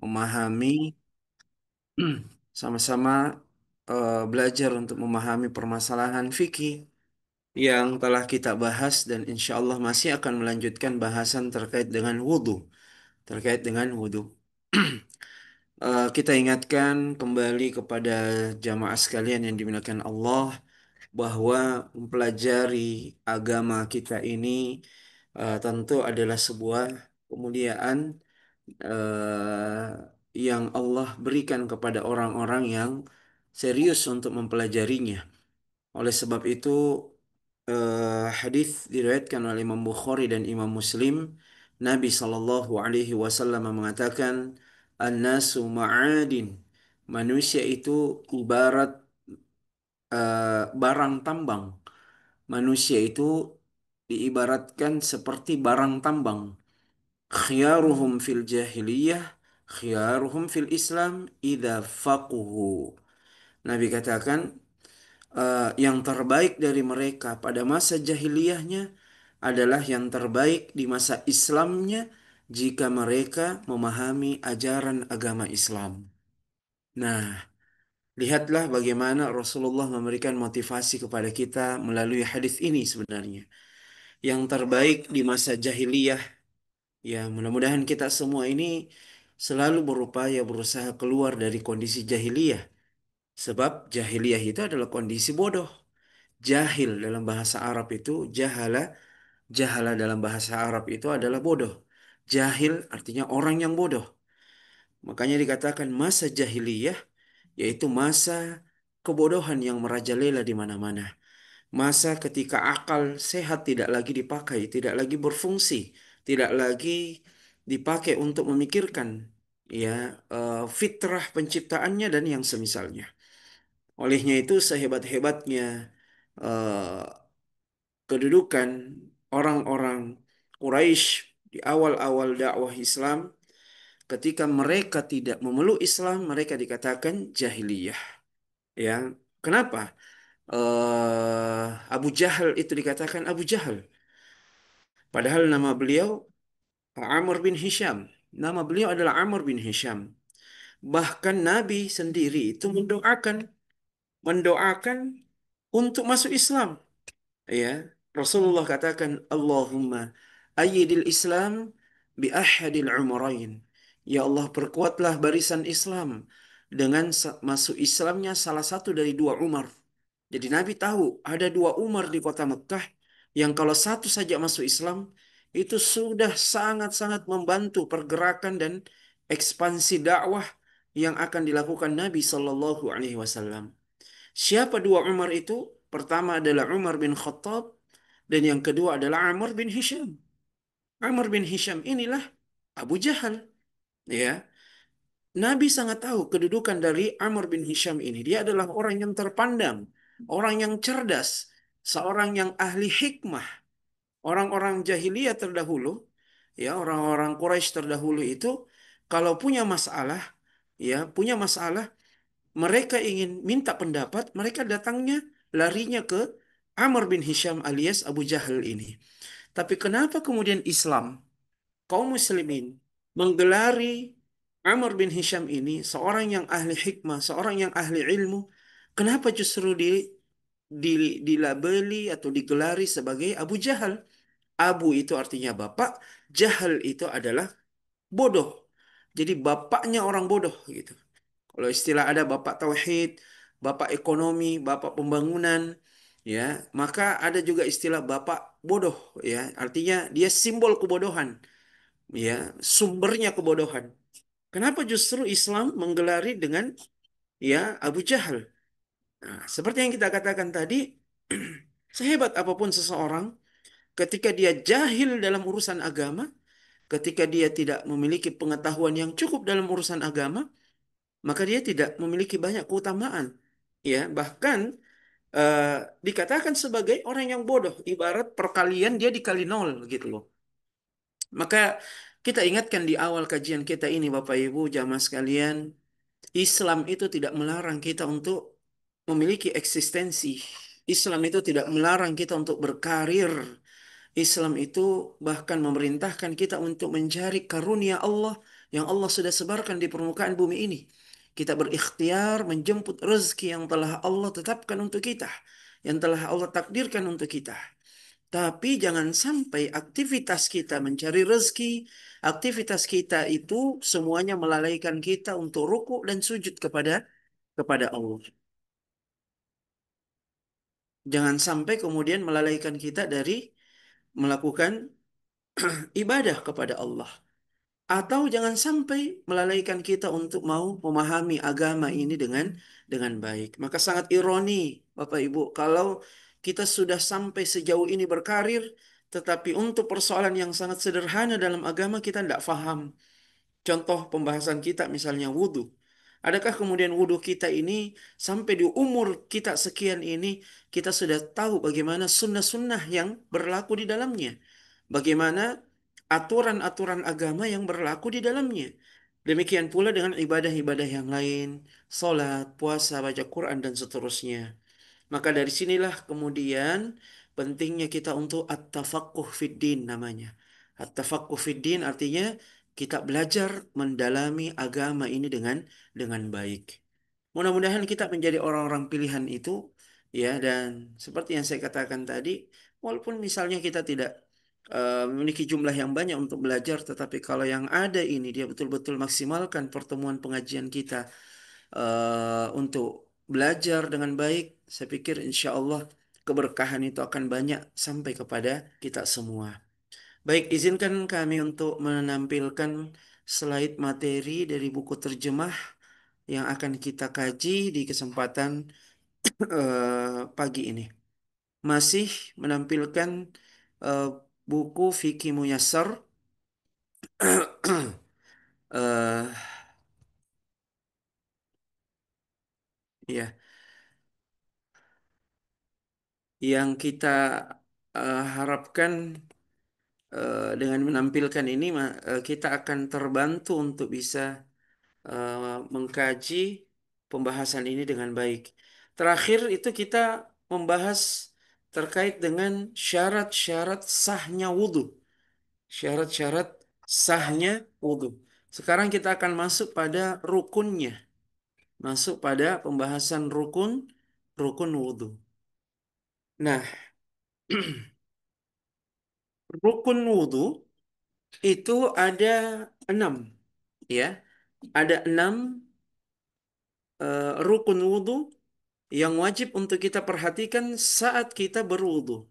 memahami sama-sama belajar untuk memahami permasalahan fikih yang telah kita bahas dan insya Allah masih akan melanjutkan bahasan terkait dengan wudhu. Terkait dengan wudhu. Kita ingatkan kembali kepada jamaah sekalian yang dimuliakan Allah bahwa mempelajari agama kita ini tentu adalah sebuah kemuliaan yang Allah berikan kepada orang-orang yang serius untuk mempelajarinya. Oleh sebab itu, hadis diriwayatkan oleh Imam Bukhari dan Imam Muslim, Nabi Shallallahu Alaihi Wasallam mengatakan, "An-nasu ma'adin." Manusia itu ibarat barang tambang. Manusia itu diibaratkan seperti barang tambang. Khiyaruhum fil jahiliyah, khiyaruhum fil Islam, idza faquhu. Nabi katakan, yang terbaik dari mereka pada masa jahiliyahnya adalah yang terbaik di masa Islamnya jika mereka memahami ajaran agama Islam. Nah, lihatlah bagaimana Rasulullah memberikan motivasi kepada kita melalui hadis ini sebenarnya. Yang terbaik di masa jahiliyah, ya mudah-mudahan kita semua ini selalu berupaya berusaha keluar dari kondisi jahiliyah. Sebab jahiliyah itu adalah kondisi bodoh. Jahil dalam bahasa Arab itu jahala, jahala dalam bahasa Arab itu adalah bodoh. Jahil artinya orang yang bodoh. Makanya dikatakan masa jahiliyah yaitu masa kebodohan yang merajalela di mana-mana. Masa ketika akal sehat tidak lagi dipakai, tidak lagi berfungsi, tidak lagi dipakai untuk memikirkan ya fitrah penciptaannya dan yang semisalnya. Olehnya itu sehebat-hebatnya eh, kedudukan orang-orang Quraisy di awal-awal dakwah Islam, ketika mereka tidak memeluk Islam, mereka dikatakan jahiliyah. Ya, kenapa? Abu Jahal itu dikatakan Abu Jahal. Padahal nama beliau Amr bin Hisham. Nama beliau adalah Amr bin Hisham. Bahkan Nabi sendiri itu mendoakan untuk masuk Islam. Ya, Rasulullah katakan, Allahumma ayyidil Islam bi ahadil umarain. Ya Allah, perkuatlah barisan Islam dengan masuk Islamnya salah satu dari dua Umar. Jadi Nabi tahu ada dua Umar di kota Mekah yang kalau satu saja masuk Islam itu sudah sangat-sangat membantu pergerakan dan ekspansi dakwah yang akan dilakukan Nabi Shallallahu Alaihi Wasallam. Siapa dua Umar itu? Pertama adalah Umar bin Khattab dan yang kedua adalah Amr bin Hisham. Amr bin Hisham inilah Abu Jahal. Ya, Nabi sangat tahu kedudukan dari Amr bin Hisham ini. Dia adalah orang yang terpandang, orang yang cerdas, seorang yang ahli hikmah. Orang-orang jahiliyah terdahulu, ya orang-orang Quraisy terdahulu itu, kalau punya masalah, mereka ingin minta pendapat, mereka datangnya larinya ke Amr bin Hisham alias Abu Jahal ini. Tapi kenapa kemudian Islam, kaum muslimin, menggelari Amr bin Hisham ini, seorang yang ahli hikmah, seorang yang ahli ilmu, kenapa justru di, dilabeli atau digelari sebagai Abu Jahal? Abu itu artinya bapak, Jahal itu adalah bodoh. Jadi bapaknya orang bodoh gitu. Kalau istilah ada bapak tauhid, bapak ekonomi, bapak pembangunan, ya, maka ada juga istilah bapak bodoh, ya. Artinya dia simbol kebodohan, ya, sumbernya kebodohan. Kenapa justru Islam menggelari dengan ya Abu Jahal? Nah, seperti yang kita katakan tadi, sehebat apapun seseorang, ketika dia jahil dalam urusan agama, ketika dia tidak memiliki pengetahuan yang cukup dalam urusan agama, maka dia tidak memiliki banyak keutamaan. Ya, bahkan eh, dikatakan sebagai orang yang bodoh, ibarat perkalian dia dikali nol gitu loh. Maka kita ingatkan di awal kajian kita ini Bapak Ibu jamaah sekalian, Islam itu tidak melarang kita untuk memiliki eksistensi. Islam itu tidak melarang kita untuk berkarir. Islam itu bahkan memerintahkan kita untuk mencari karunia Allah yang Allah sudah sebarkan di permukaan bumi ini. Kita berikhtiar menjemput rezeki yang telah Allah tetapkan untuk kita, yang telah Allah takdirkan untuk kita. Tapi jangan sampai aktivitas kita mencari rezeki, aktivitas kita itu semuanya melalaikan kita untuk ruku dan sujud kepada Allah. Jangan sampai kemudian melalaikan kita dari melakukan ibadah kepada Allah. Atau jangan sampai melalaikan kita untuk mau memahami agama ini dengan baik. Maka sangat ironi, Bapak Ibu, kalau kita sudah sampai sejauh ini berkarir, tetapi untuk persoalan yang sangat sederhana dalam agama kita tidak paham. Contoh pembahasan kita misalnya wudhu. Adakah kemudian wudhu kita ini sampai di umur kita sekian ini kita sudah tahu bagaimana sunnah-sunnah yang berlaku di dalamnya? Bagaimana aturan-aturan agama yang berlaku di dalamnya? Demikian pula dengan ibadah-ibadah yang lain, salat, puasa, baca Quran dan seterusnya. Maka dari sinilah kemudian pentingnya kita untuk at-tafaqquh fid din namanya. At-tafaqquh fid din artinya kita belajar mendalami agama ini dengan baik. Mudah-mudahan kita menjadi orang-orang pilihan itu ya, dan seperti yang saya katakan tadi, walaupun misalnya kita tidak memiliki jumlah yang banyak untuk belajar, tetapi kalau yang ada ini dia betul-betul maksimalkan pertemuan pengajian kita untuk belajar dengan baik, saya pikir insya Allah keberkahan itu akan banyak sampai kepada kita semua. Baik, izinkan kami untuk menampilkan slide materi dari buku terjemah yang akan kita kaji di kesempatan pagi ini. Masih menampilkan eh, buku Fikih Muyassar eh, ya, yang kita harapkan dengan menampilkan ini kita akan terbantu untuk bisa mengkaji pembahasan ini dengan baik. Terakhir itu kita membahas terkait dengan syarat-syarat sahnya wudhu. Syarat-syarat sahnya wudhu. Sekarang kita akan masuk pada rukunnya. Masuk pada pembahasan rukun wudhu. Nah, rukun wudhu itu ada 6, ya. Ada 6 rukun wudhu yang wajib untuk kita perhatikan saat kita berwudhu.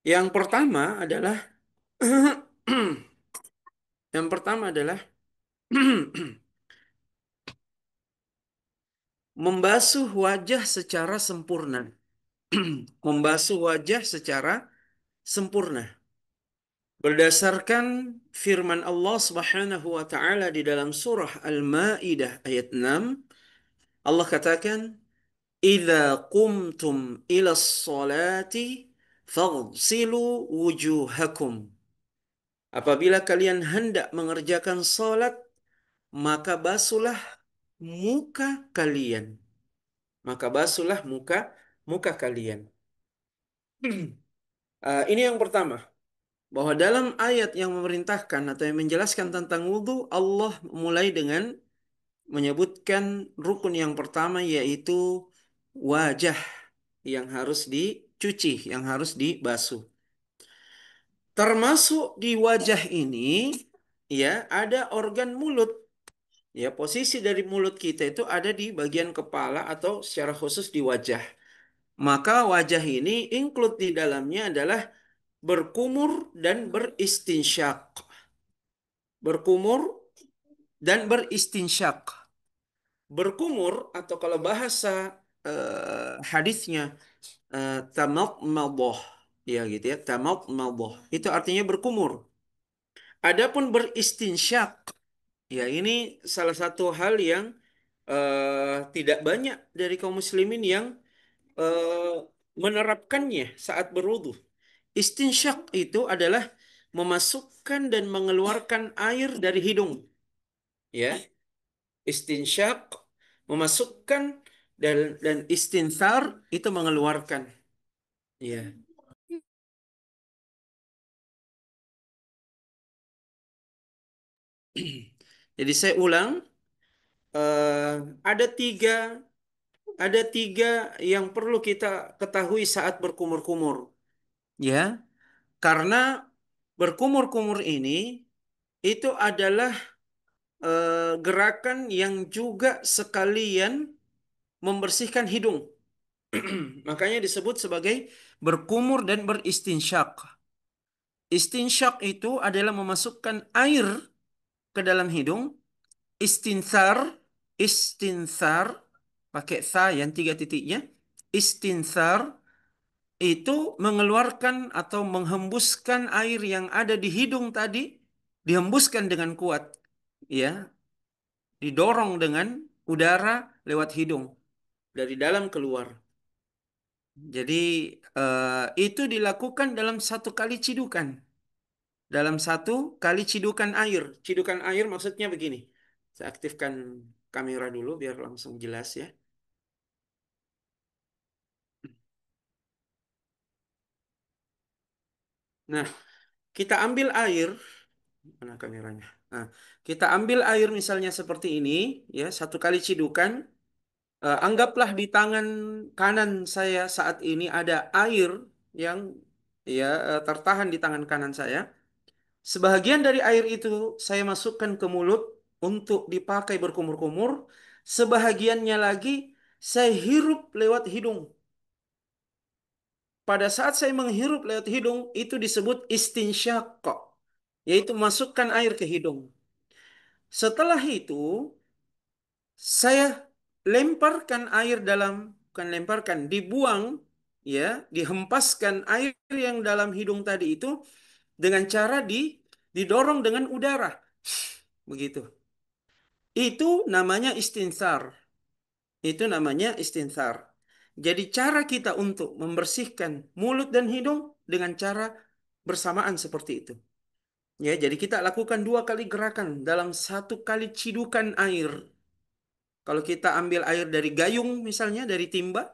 Yang pertama adalah yang pertama adalah membasuh wajah secara sempurna. Membasuh wajah secara sempurna. Berdasarkan firman Allah Subhanahu wa taala di dalam surah Al-Maidah ayat 6, Allah katakan, "Idza qumtum ila sholati faghsilu wujuhakum." Apabila kalian hendak mengerjakan salat, maka basuhlah muka kalian. Maka basuhlah muka kalian. Ini yang pertama, bahwa dalam ayat yang memerintahkan atau yang menjelaskan tentang wudhu, Allah mulai dengan menyebutkan rukun yang pertama, yaitu wajah yang harus dicuci, yang harus dibasuh. Termasuk di wajah ini, ya, ada organ mulut. Ya, posisi dari mulut kita itu ada di bagian kepala atau secara khusus di wajah. Maka wajah ini include di dalamnya adalah berkumur dan beristinsyak. Berkumur dan beristinsyak. Berkumur atau kalau bahasa hadisnya tamadmadah, ya gitu ya, tamadmadah. Itu artinya berkumur. Adapun beristinsyak, ya ini salah satu hal yang tidak banyak dari kaum muslimin yang eh, menerapkannya saat berwudu. Istinsyak itu adalah memasukkan dan mengeluarkan air dari hidung. Ya, istinsyak memasukkan dan istinsar itu mengeluarkan. Ya. Jadi saya ulang, eh, ada ada tiga yang perlu kita ketahui saat berkumur-kumur, ya. Karena berkumur-kumur ini itu adalah gerakan yang juga sekalian membersihkan hidung. Makanya disebut sebagai berkumur dan beristinsyak. Istinsyak itu adalah memasukkan air ke dalam hidung. Istinsar, istinsar, pakai sa yang tiga titiknya. Istinsar itu mengeluarkan atau menghembuskan air yang ada di hidung tadi, dihembuskan dengan kuat, ya, didorong dengan udara lewat hidung dari dalam keluar. Jadi itu dilakukan dalam satu kali cidukan. Dalam satu kali cidukan air. Cidukan air maksudnya begini. Saya aktifkan kamera dulu biar langsung jelas ya. Nah, kita ambil air. Mana kameranya? Nah, kita ambil air misalnya seperti ini, ya, satu kali cidukan. Anggaplah di tangan kanan saya saat ini ada air yang ya tertahan di tangan kanan saya. Sebahagian dari air itu saya masukkan ke mulut untuk dipakai berkumur-kumur. Sebahagiannya lagi saya hirup lewat hidung. Pada saat saya menghirup lewat hidung itu disebut istinsyak, yaitu masukkan air ke hidung. Setelah itu saya lemparkan air dalam, bukan lemparkan, dibuang, ya, dihempaskan air yang dalam hidung tadi itu dengan cara didorong dengan udara. Begitu. Itu namanya istinsar. Itu namanya istinsar. Jadi cara kita untuk membersihkan mulut dan hidung dengan cara bersamaan seperti itu. Ya, jadi kita lakukan dua kali gerakan dalam satu kali cidukan air. Kalau kita ambil air dari gayung misalnya, dari timba,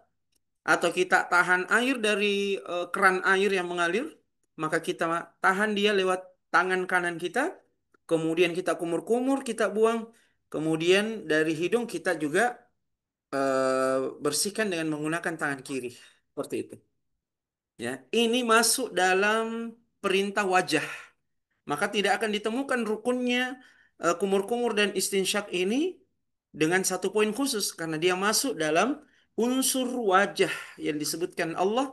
atau kita tahan air dari keran air yang mengalir, maka kita tahan dia lewat tangan kanan kita, kemudian kita kumur-kumur, kita buang, kemudian dari hidung kita juga bersihkan dengan menggunakan tangan kiri. Seperti itu. Ya, ini masuk dalam perintah wajah. Maka tidak akan ditemukan rukunnya kumur-kumur dan istinsyak ini dengan satu poin khusus karena dia masuk dalam unsur wajah yang disebutkan Allah,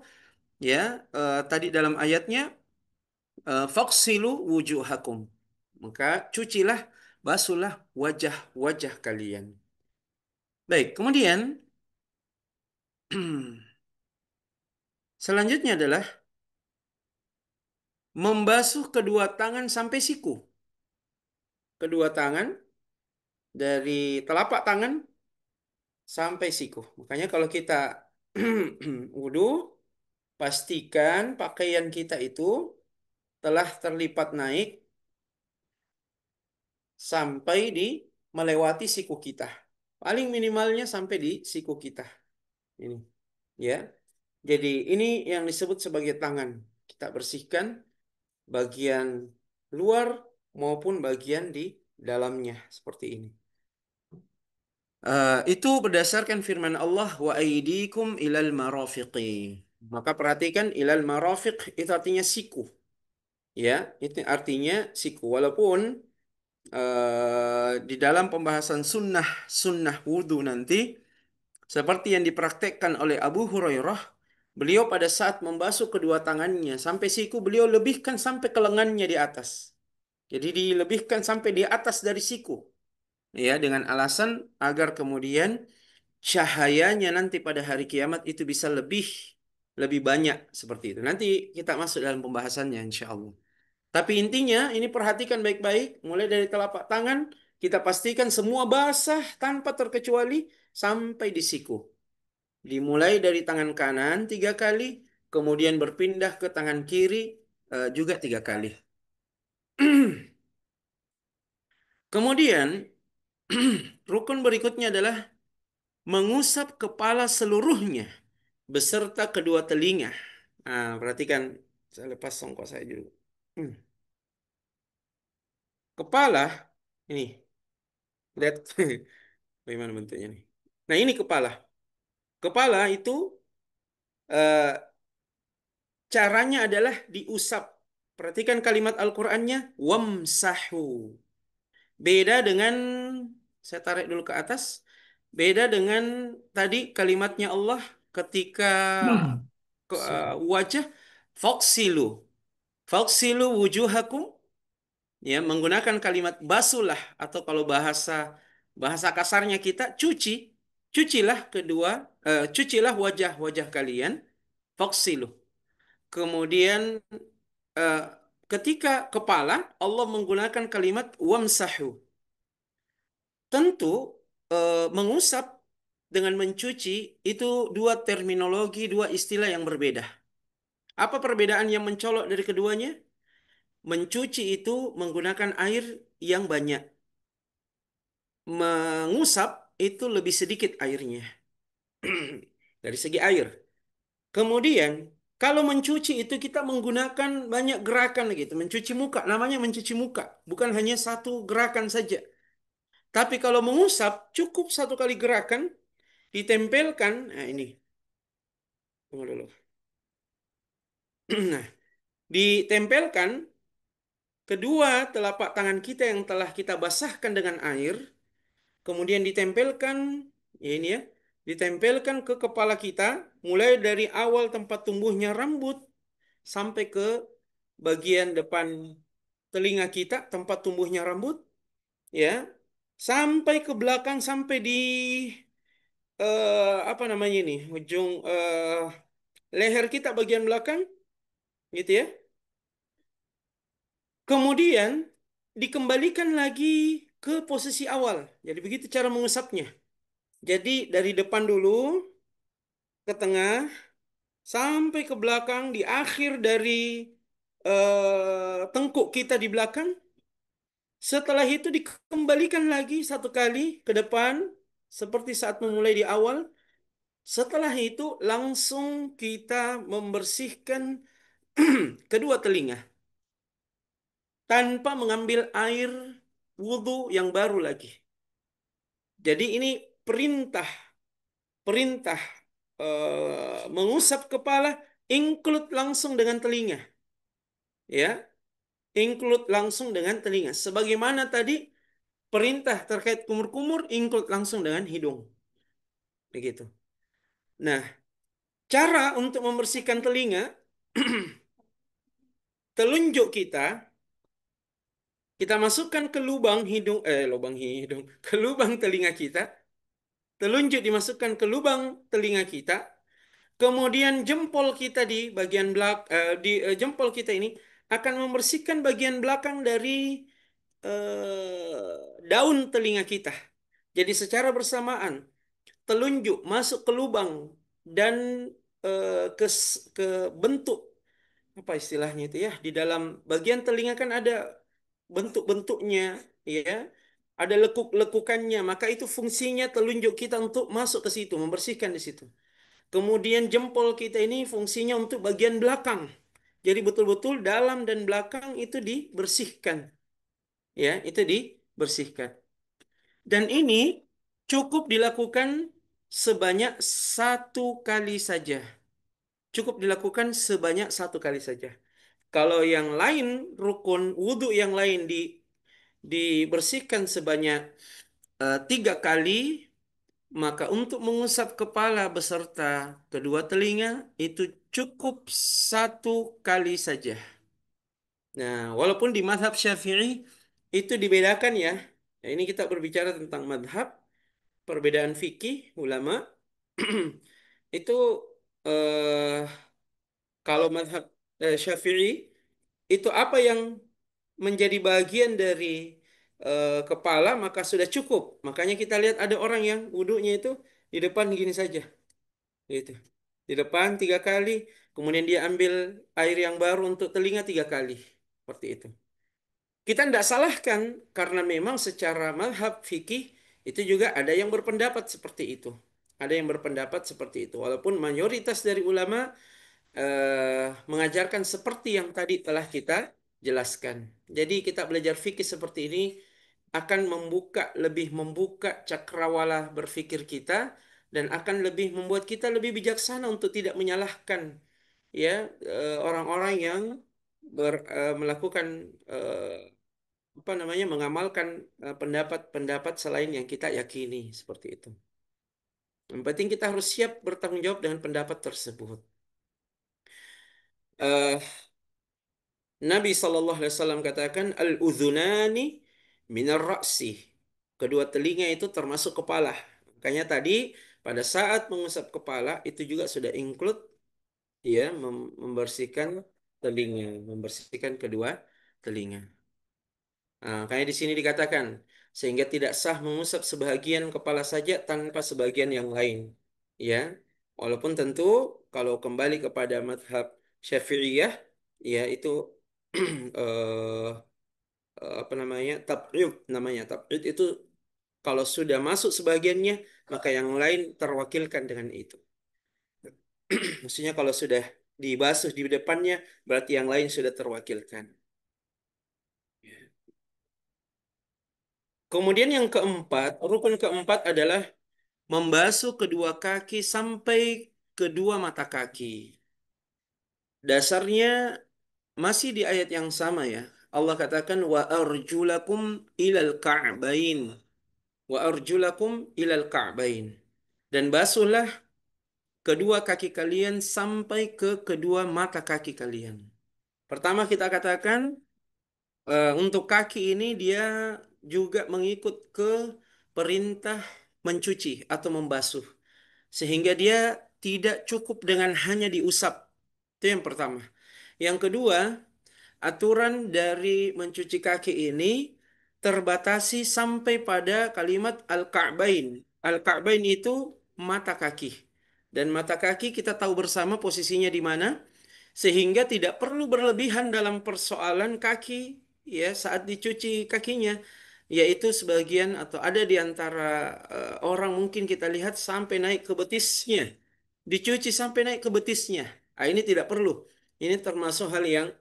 ya, tadi dalam ayatnya, faksilu wujuhakum. Maka cucilah, basuhlah wajah-wajah kalian. Baik, kemudian selanjutnya adalah membasuh kedua tangan sampai siku. Kedua tangan dari telapak tangan sampai siku. Makanya kalau kita wudhu, pastikan pakaian kita itu telah terlipat naik sampai di melewati siku kita. Paling minimalnya sampai di siku kita. Ini, ya. Jadi ini yang disebut sebagai tangan. Kita bersihkan bagian luar maupun bagian di dalamnya seperti ini. Itu berdasarkan firman Allah wa aidikum ilal marafiqi. Maka perhatikan ilal marafiq itu artinya siku. Ya, itu artinya siku. Walaupun di dalam pembahasan sunnah wudhu nanti, seperti yang dipraktekkan oleh Abu Hurairah, beliau pada saat membasuh kedua tangannya sampai siku, beliau lebihkan sampai ke lengannya di atas. Jadi dilebihkan sampai di atas dari siku. Ya, dengan alasan agar kemudian cahayanya nanti pada hari kiamat itu bisa lebih banyak seperti itu. Nanti kita masuk dalam pembahasannya insya Allah. Tapi intinya ini perhatikan baik-baik, mulai dari telapak tangan kita pastikan semua basah tanpa terkecuali sampai di siku. Dimulai dari tangan kanan tiga kali, kemudian berpindah ke tangan kiri juga tiga kali. Kemudian rukun berikutnya adalah mengusap kepala seluruhnya beserta kedua telinga. Nah, perhatikan, saya lepas songkok saya dulu. Hmm. Kepala Ini, lihat bagaimana bentuknya nih. Nah, ini kepala. Kepala itu eh, caranya adalah diusap. Perhatikan kalimat Al-Qur'annya, wamsahu. Beda dengan, saya tarik dulu ke atas. Beda dengan tadi kalimatnya Allah ketika wajah, faksilu. Faksilu wujuhakum, ya, menggunakan kalimat basuhlah, atau kalau bahasa bahasa kasarnya kita cuci. Cucilah cucilah wajah-wajah kalian, faksilu. Kemudian eh, ketika kepala, Allah menggunakan kalimat wamsahu. Tentu mengusap dengan mencuci itu dua terminologi, dua istilah yang berbeda. Apa perbedaan yang mencolok dari keduanya? Mencuci itu menggunakan air yang banyak. Mengusap itu lebih sedikit airnya dari segi air. Kemudian kalau mencuci itu kita menggunakan banyak gerakan gitu. Mencuci muka, namanya mencuci muka, bukan hanya satu gerakan saja. Tapi kalau mengusap cukup satu kali gerakan, ditempelkan. Nah, ini tunggu dulu. Nah, ditempelkan kedua telapak tangan kita yang telah kita basahkan dengan air, kemudian ditempelkan, ya ini ya, ditempelkan ke kepala kita, mulai dari awal tempat tumbuhnya rambut sampai ke bagian depan telinga kita, tempat tumbuhnya rambut, ya, sampai ke belakang, sampai di apa namanya ini, ujung leher kita bagian belakang, gitu ya. Kemudian dikembalikan lagi ke posisi awal. Jadi begitu cara mengusapnya. Jadi dari depan dulu ke tengah sampai ke belakang, di akhir dari tengkuk kita di belakang. Setelah itu dikembalikan lagi satu kali ke depan seperti saat memulai di awal. Setelah itu langsung kita membersihkan kedua telinga tanpa mengambil air wudhu yang baru lagi. Jadi ini perintah, perintah mengusap kepala include langsung dengan telinga, ya, include langsung dengan telinga. Sebagaimana tadi perintah terkait kumur-kumur include langsung dengan hidung, begitu. Nah, cara untuk membersihkan telinga, telunjuk kita masukkan ke lubang hidung, lubang hidung, ke lubang telinga kita. Telunjuk dimasukkan ke lubang telinga kita. Kemudian jempol kita di bagian jempol kita ini akan membersihkan bagian belakang dari daun telinga kita. Jadi secara bersamaan telunjuk masuk ke lubang dan ke bentuk, apa istilahnya itu ya, di dalam bagian telinga kan ada bentuk-bentuknya, ya, ada lekuk-lekukannya, maka itu fungsinya telunjuk kita untuk masuk ke situ, membersihkan di situ. Kemudian jempol kita ini fungsinya untuk bagian belakang. Jadi betul-betul dalam dan belakang itu dibersihkan. Ya, itu dibersihkan. Dan ini cukup dilakukan sebanyak satu kali saja. Cukup dilakukan sebanyak satu kali saja. Kalau yang lain, rukun wudhu yang lain dibersihkan sebanyak tiga kali, maka untuk mengusap kepala beserta kedua telinga itu cukup satu kali saja. Nah, walaupun di mazhab Syafi'i itu dibedakan ya. Nah, ini kita berbicara tentang mazhab, perbedaan fikih ulama. Itu eh, kalau mazhab Syafi'i itu apa yang menjadi bagian dari kepala maka sudah cukup. Makanya kita lihat ada orang yang wudhunya itu di depan gini saja, gitu. Di depan tiga kali, kemudian dia ambil air yang baru untuk telinga tiga kali, seperti itu. Kita tidak salahkan karena memang secara mazhab fikih itu juga ada yang berpendapat seperti itu. Ada yang berpendapat seperti itu. Walaupun mayoritas dari ulama mengajarkan seperti yang tadi telah kita jelaskan. Jadi kita belajar fikih seperti ini akan lebih membuka cakrawala berpikir kita dan akan lebih membuat kita lebih bijaksana untuk tidak menyalahkan ya orang-orang yang melakukan apa namanya mengamalkan pendapat-pendapat selain yang kita yakini seperti itu. Yang penting kita harus siap bertanggung jawab dengan pendapat tersebut. Eh, Nabi SAW katakan al-udhunani minar ra'si. Kedua telinga itu termasuk kepala. Makanya tadi pada saat mengusap kepala itu juga sudah include ya membersihkan telinga, membersihkan kedua telinga. Nah, kayak di sini dikatakan sehingga tidak sah mengusap sebahagian kepala saja tanpa sebagian yang lain. Ya, walaupun tentu kalau kembali kepada madhab Syafi'iyah, ya itu eh, apa namanya tab'id itu kalau sudah masuk sebagiannya maka yang lain terwakilkan dengan itu. Maksudnya kalau sudah dibasuh di depannya berarti yang lain sudah terwakilkan. Kemudian yang keempat, rukun keempat adalah membasuh kedua kaki sampai kedua mata kaki. Dasarnya masih di ayat yang sama ya. Allah katakan wa arjulakum ilal ka'bain. Wa arjulakum ilal ka'bain. Dan basuhlah kedua kaki kalian sampai ke kedua mata kaki kalian. Pertama kita katakan untuk kaki ini dia juga mengikut ke perintah mencuci atau membasuh. Sehingga dia tidak cukup dengan hanya diusap. Itu yang pertama. Yang kedua, aturan dari mencuci kaki ini terbatasi sampai pada kalimat al-ka'bain. Al-ka'bain itu mata kaki. Dan mata kaki kita tahu bersama posisinya di mana. Sehingga tidak perlu berlebihan dalam persoalan kaki ya saat dicuci kakinya. Yaitu sebagian atau ada di antara orang mungkin kita lihat sampai naik ke betisnya. Dicuci sampai naik ke betisnya. Ah, ini tidak perlu. Ini termasuk hal yang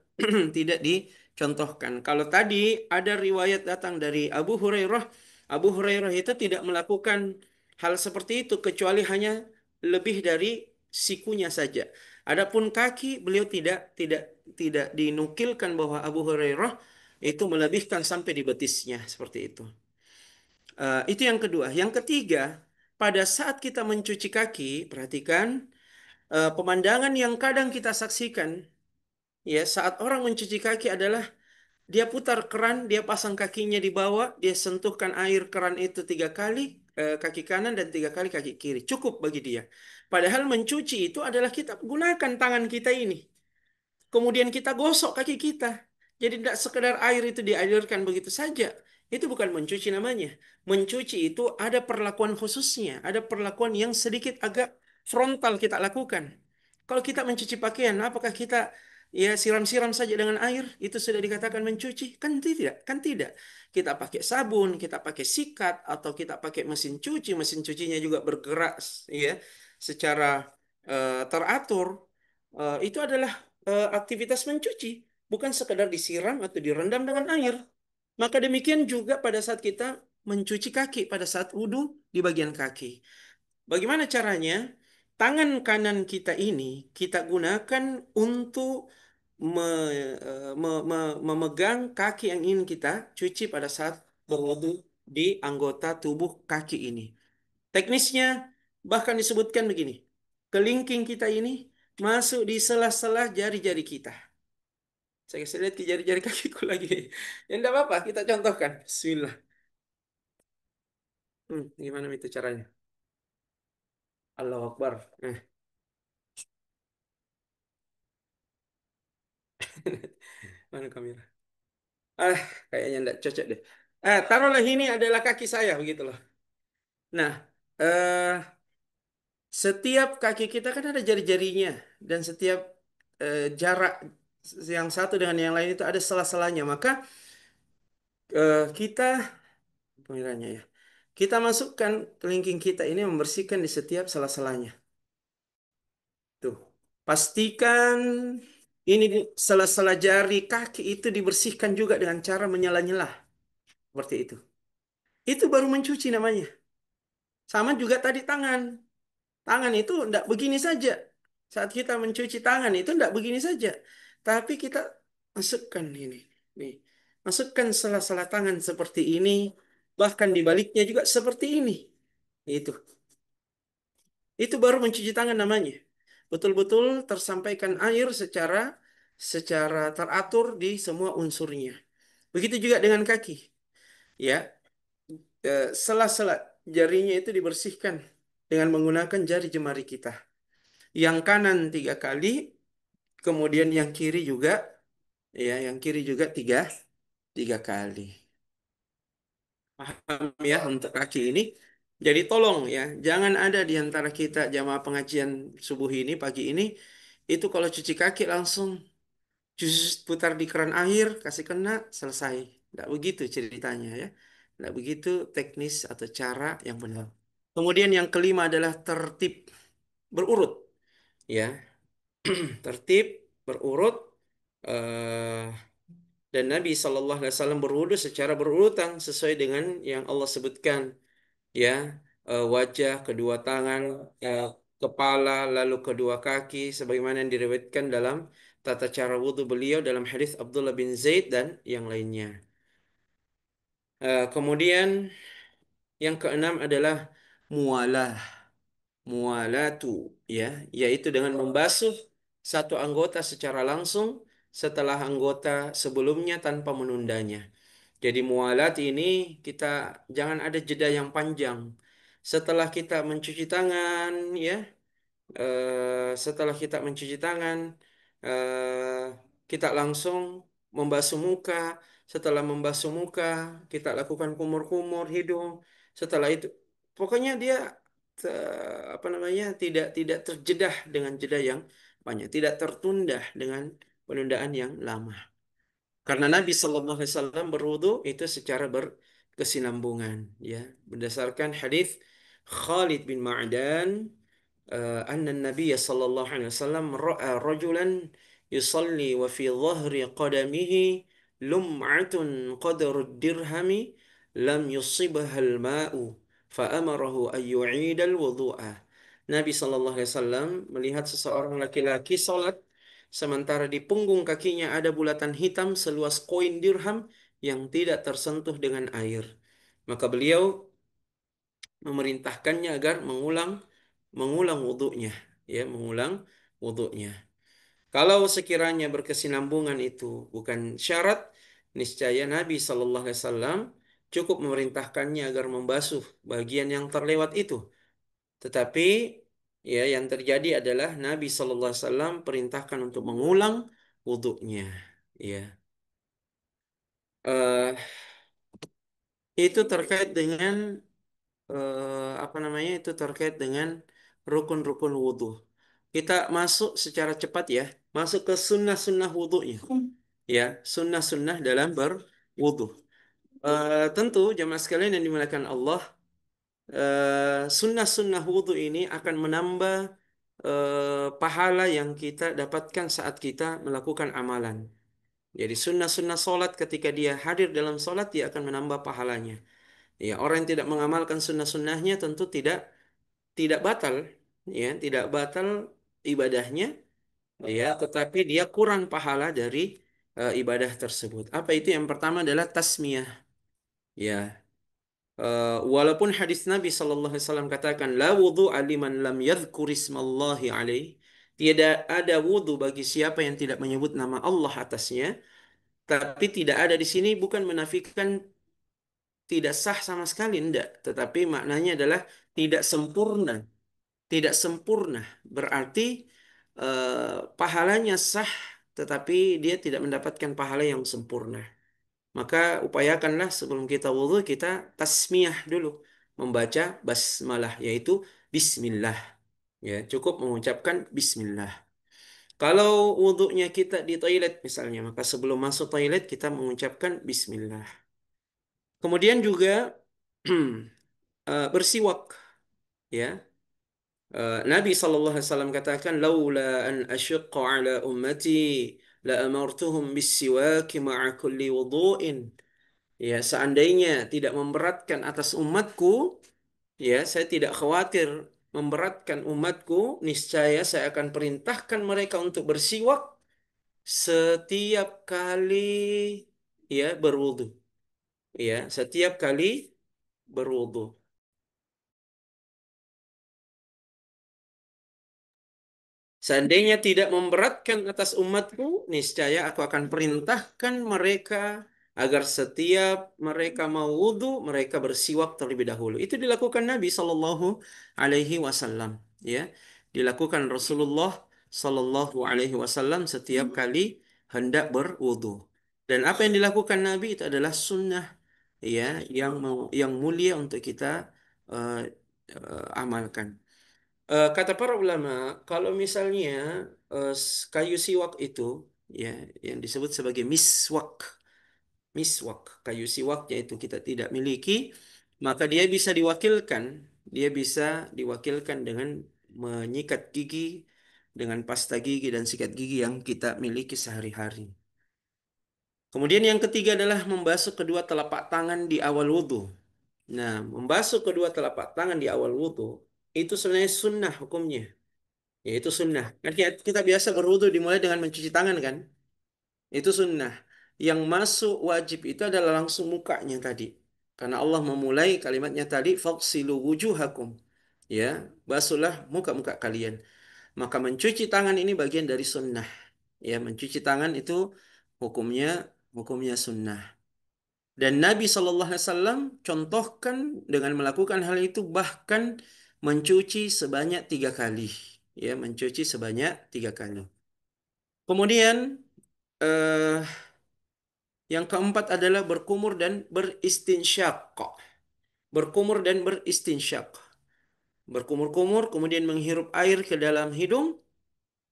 tidak dicontohkan. Kalau tadi ada riwayat datang dari Abu Hurairah, Abu Hurairah itu tidak melakukan hal seperti itu kecuali hanya lebih dari sikunya saja. Adapun kaki beliau tidak dinukilkan bahwa Abu Hurairah itu melebihkan sampai di betisnya seperti itu. Itu yang kedua. Yang ketiga, pada saat kita mencuci kaki, perhatikan pemandangan yang kadang kita saksikan ya saat orang mencuci kaki adalah dia putar keran, dia pasang kakinya di bawah, dia sentuhkan air keran itu 3 kali kaki kanan dan 3 kali kaki kiri. Cukup bagi dia. Padahal mencuci itu adalah kita gunakan tangan kita ini. Kemudian kita gosok kaki kita. Jadi tidak sekedar air itu dialirkan begitu saja. Itu bukan mencuci namanya. Mencuci itu ada perlakuan khususnya. Ada perlakuan yang sedikit agak frontal kita lakukan. Kalau kita mencuci pakaian, apakah kita ya siram-siram saja dengan air? Itu sudah dikatakan mencuci? Kan tidak, kan tidak. Kita pakai sabun, kita pakai sikat, atau kita pakai mesin cuci. Mesin cucinya juga bergerak ya secara teratur. Itu adalah aktivitas mencuci, bukan sekedar disiram atau direndam dengan air. Maka demikian juga pada saat kita mencuci kaki, pada saat wudhu di bagian kaki. Bagaimana caranya? Tangan kanan kita ini kita gunakan untuk memegang kaki yang ingin kita cuci pada saat berwudhu di anggota tubuh kaki ini. Teknisnya bahkan disebutkan begini. Kelingking kita ini masuk di sela-sela jari-jari kita. Saya kasih lihat ke jari-jari kakiku lagi. Ya enggak apa-apa, kita contohkan. Bismillah. Gimana itu caranya? Allahu Akbar. Mana kamera? Ah, kayaknya enggak cocok deh. Taruhlah ini adalah kaki saya, begitu loh. Nah, setiap kaki kita kan ada jari-jarinya. Dan setiap jarak yang satu dengan yang lain itu ada sela-selanya. Maka kita pemiranya ya. Kita masukkan kelingking kita ini membersihkan di setiap sela-selanya. Tuh. Pastikan ini sela-sela jari kaki itu dibersihkan juga dengan cara menyela-nyela. Seperti itu. Itu baru mencuci namanya. Sama juga tadi tangan. Tangan itu tidak begini saja. Saat kita mencuci tangan itu tidak begini saja. Tapi kita masukkan ini. Nih. Masukkan sela-sela tangan seperti ini. Bahkan di baliknya juga seperti ini. Itu. Itu baru mencuci tangan namanya. Betul-betul tersampaikan air secara secara teratur di semua unsurnya. Begitu juga dengan kaki. Ya, sela-sela jarinya itu dibersihkan dengan menggunakan jari jemari kita. Yang kanan 3 kali, kemudian yang kiri juga, ya, yang kiri juga tiga kali. Paham ya untuk kaki ini? Jadi tolong ya, jangan ada di antara kita jamaah pengajian subuh ini, pagi ini, itu kalau cuci kaki langsung putar di keran air, kasih kena, selesai. Tidak begitu ceritanya ya. Tidak begitu teknis atau cara yang benar. Kemudian yang kelima adalah tertib berurut, ya, tertib berurut. eh, dan Nabi Shallallahu Alaihi Wasallam berwudu secara berurutan sesuai dengan yang Allah sebutkan, ya, wajah, kedua tangan, kepala, lalu kedua kaki, sebagaimana yang diriwayatkan dalam tata cara wudhu beliau dalam hadis Abdullah bin Zaid dan yang lainnya. Kemudian yang keenam adalah mualah. Mualatu, ya, yaitu dengan membasuh satu anggota secara langsung setelah anggota sebelumnya tanpa menundanya. Jadi mualat ini kita jangan ada jeda yang panjang. Setelah kita mencuci tangan, ya, setelah kita mencuci tangan, kita langsung membasuh muka. Setelah membasuh muka, kita lakukan kumur-kumur hidung. Setelah itu, pokoknya dia apa namanya, tidak terjedah dengan jeda yang banyak, tidak tertunda dengan penundaan yang lama. Karena Nabi Shallallahu Alaihi Wasallam berwudu itu secara berkesinambungan, ya, berdasarkan hadis Khalid bin Ma'dan, anna Nabi Sallallahu Alaihi Wasallam ra'a rajulan yusalli wa fi dhahri qadamihi lum'atun qadru dirhami lam yusibha al-ma'u fa'amarahu an yu'ida al-wudu'a. Nabi Sallallahu Alaihi Wasallam melihat seseorang laki-laki salat sementara di punggung kakinya ada bulatan hitam seluas koin dirham yang tidak tersentuh dengan air. Maka beliau memerintahkannya agar mengulang mengulang wudhunya, ya, mengulang wudhunya. Kalau sekiranya berkesinambungan itu bukan syarat, niscaya Nabi Shallallahu Alaihi Wasallam cukup memerintahkannya agar membasuh bagian yang terlewat itu. Tetapi ya yang terjadi adalah Nabi Shallallahu Alaihi Wasallam perintahkan untuk mengulang wudhunya. Ya, Eh, itu terkait dengan apa namanya, itu terkait dengan rukun-rukun wudhu. Kita masuk secara cepat ya, masuk ke sunnah-sunnah wudhunya. Ya, sunnah-sunnah dalam berwudhu. Tentu jemaah sekalian yang dimuliakan Allah, sunnah-sunnah wudhu ini akan menambah pahala yang kita dapatkan saat kita melakukan amalan. Jadi sunnah-sunnah solat ketika dia hadir dalam solat dia akan menambah pahalanya. Ya, orang yang tidak mengamalkan sunnah-sunnahnya tentu tidak batal, ya, tidak batal ibadahnya, ya, tetapi dia kurang pahala dari ibadah tersebut. Apa itu? Yang pertama adalah tasmiyah, ya. Walaupun hadis Nabi Shallallahu Alaihi Wasallam katakan la wudhu aliman lam yadhkur ismallahi alaih, tidak ada wudhu bagi siapa yang tidak menyebut nama Allah atasnya. Tapi tidak ada di sini bukan menafikan tidak sah sama sekali, tidak. Tetapi maknanya adalah tidak sempurna. Tidak sempurna. Berarti pahalanya sah, tetapi dia tidak mendapatkan pahala yang sempurna. Maka upayakanlah sebelum kita wudhu, kita tasmiyah dulu. Membaca basmalah, yaitu Bismillah. Ya, cukup mengucapkan Bismillah. Kalau wudhunya kita di toilet misalnya, maka sebelum masuk toilet kita mengucapkan Bismillah. Kemudian juga bersiwak, ya. Nabi SAW katakan, "Laula an asyqa ala ummati la amartuhum bis-siwak ma'a kulli wudu'in." Ya, seandainya tidak memberatkan atas umatku, ya, saya tidak khawatir memberatkan umatku, niscaya saya akan perintahkan mereka untuk bersiwak setiap kali ya berwudu. Ya, setiap kali berwudu. Seandainya tidak memberatkan atas umatku, niscaya aku akan perintahkan mereka agar setiap mereka mau wudhu, mereka bersiwak terlebih dahulu. Itu dilakukan Nabi Shallallahu Alaihi Wasallam. Ya, dilakukan Rasulullah Shallallahu Alaihi Wasallam setiap kali hendak berwudhu. Dan apa yang dilakukan Nabi itu adalah sunnah, ya, yang mulia untuk kita eh, amalkan. Kata para ulama, kalau misalnya kayu siwak itu, ya, yang disebut sebagai miswak, miswak, kayu siwaknya itu kita tidak miliki, maka dia bisa diwakilkan dengan menyikat gigi dengan pasta gigi dan sikat gigi yang kita miliki sehari-hari. Kemudian yang ketiga adalah membasuh kedua telapak tangan di awal wudhu. Nah, membasuh kedua telapak tangan di awal wudhu itu sebenarnya sunnah hukumnya. Ya, itu sunnah. Kan kita biasa berwudu dimulai dengan mencuci tangan kan? Itu sunnah. Yang masuk wajib itu adalah langsung mukanya tadi. Karena Allah memulai kalimatnya tadi, "Faghsilu wujuhakum." Ya, basuhlah muka-muka kalian. Maka mencuci tangan ini bagian dari sunnah. Ya, mencuci tangan itu hukumnya hukumnya sunnah. Dan Nabi Shallallahu Alaihi Wasallam contohkan dengan melakukan hal itu bahkan mencuci sebanyak 3 kali. Ya, mencuci sebanyak 3 kali. Kemudian eh, yang keempat adalah berkumur dan beristinsyak. Berkumur dan beristinsyak. Berkumur-kumur, kemudian menghirup air ke dalam hidung,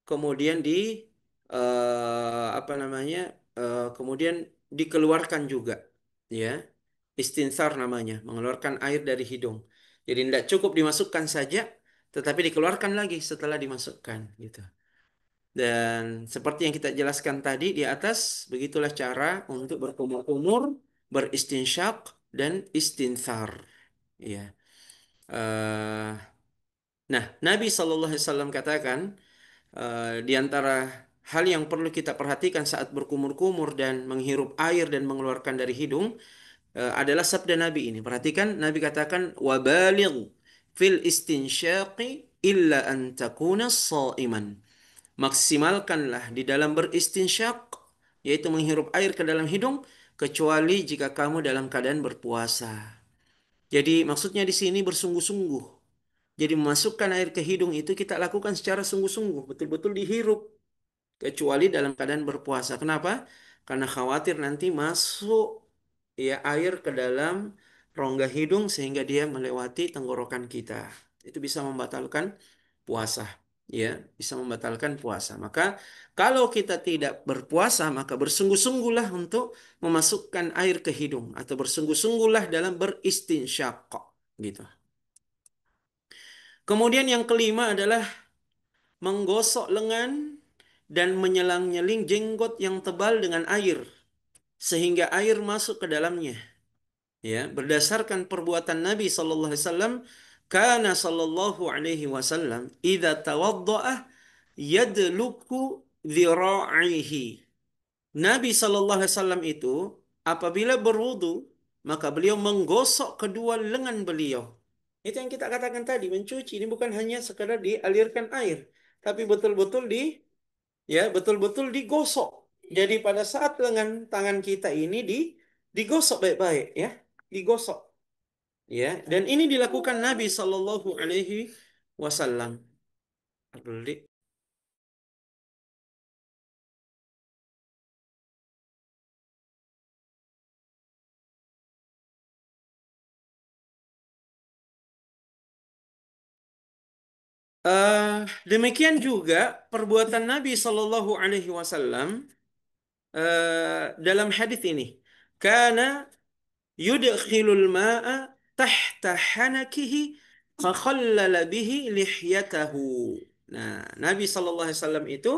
kemudian apa namanya? Kemudian dikeluarkan juga, ya. Istinsar namanya, mengeluarkan air dari hidung. Jadi tidak cukup dimasukkan saja, tetapi dikeluarkan lagi setelah dimasukkan, gitu. Dan seperti yang kita jelaskan tadi di atas, begitulah cara untuk berkumur-kumur, beristinsyak dan istinsar. Ya. Eh, nah, Nabi SAW katakan di antara hal yang perlu kita perhatikan saat berkumur-kumur dan menghirup air dan mengeluarkan dari hidung adalah sabda Nabi ini. Perhatikan, Nabi katakan, "Wabaligh fil istinsyaqi illa an takuna sha'iman." Maksimalkanlah di dalam beristinsyak, yaitu menghirup air ke dalam hidung, kecuali jika kamu dalam keadaan berpuasa. Jadi maksudnya di sini bersungguh-sungguh. Jadi memasukkan air ke hidung itu kita lakukan secara sungguh-sungguh, betul-betul dihirup, kecuali dalam keadaan berpuasa. Kenapa? Karena khawatir nanti masuk ya air ke dalam rongga hidung sehingga dia melewati tenggorokan kita. Itu bisa membatalkan puasa, ya, bisa membatalkan puasa. Maka kalau kita tidak berpuasa, maka bersungguh-sungguhlah untuk memasukkan air ke hidung atau bersungguh-sungguhlah dalam beristinsyak, gitu. Kemudian yang kelima adalah menggosok lengan dan menyelang-nyeling jenggot yang tebal dengan air sehingga air masuk ke dalamnya. Ya, berdasarkan perbuatan Nabi sallallahu alaihi wasallam, kana sallallahu alaihi wasallam idza tawaddaa yadluku dhira'ihi. Nabi sallallahu alaihi wasallam itu apabila berwudu, maka beliau menggosok kedua lengan beliau. Itu yang kita katakan tadi, mencuci ini bukan hanya sekadar dialirkan air, tapi betul-betul betul-betul digosok. Jadi pada saat lengan tangan kita ini digosok baik-baik, ya, digosok, ya. Dan ini dilakukan Nabi Shallallahu Alaihi Wasallam. Eh, Demikian juga perbuatan Nabi Shallallahu Alaihi Wasallam dalam hadis ini. Karena yudkhilul ma'a tahta hanakihi fakhallala bihi lihyatahu. Nah, Nabi Shallallahu Alaihi Wasallam itu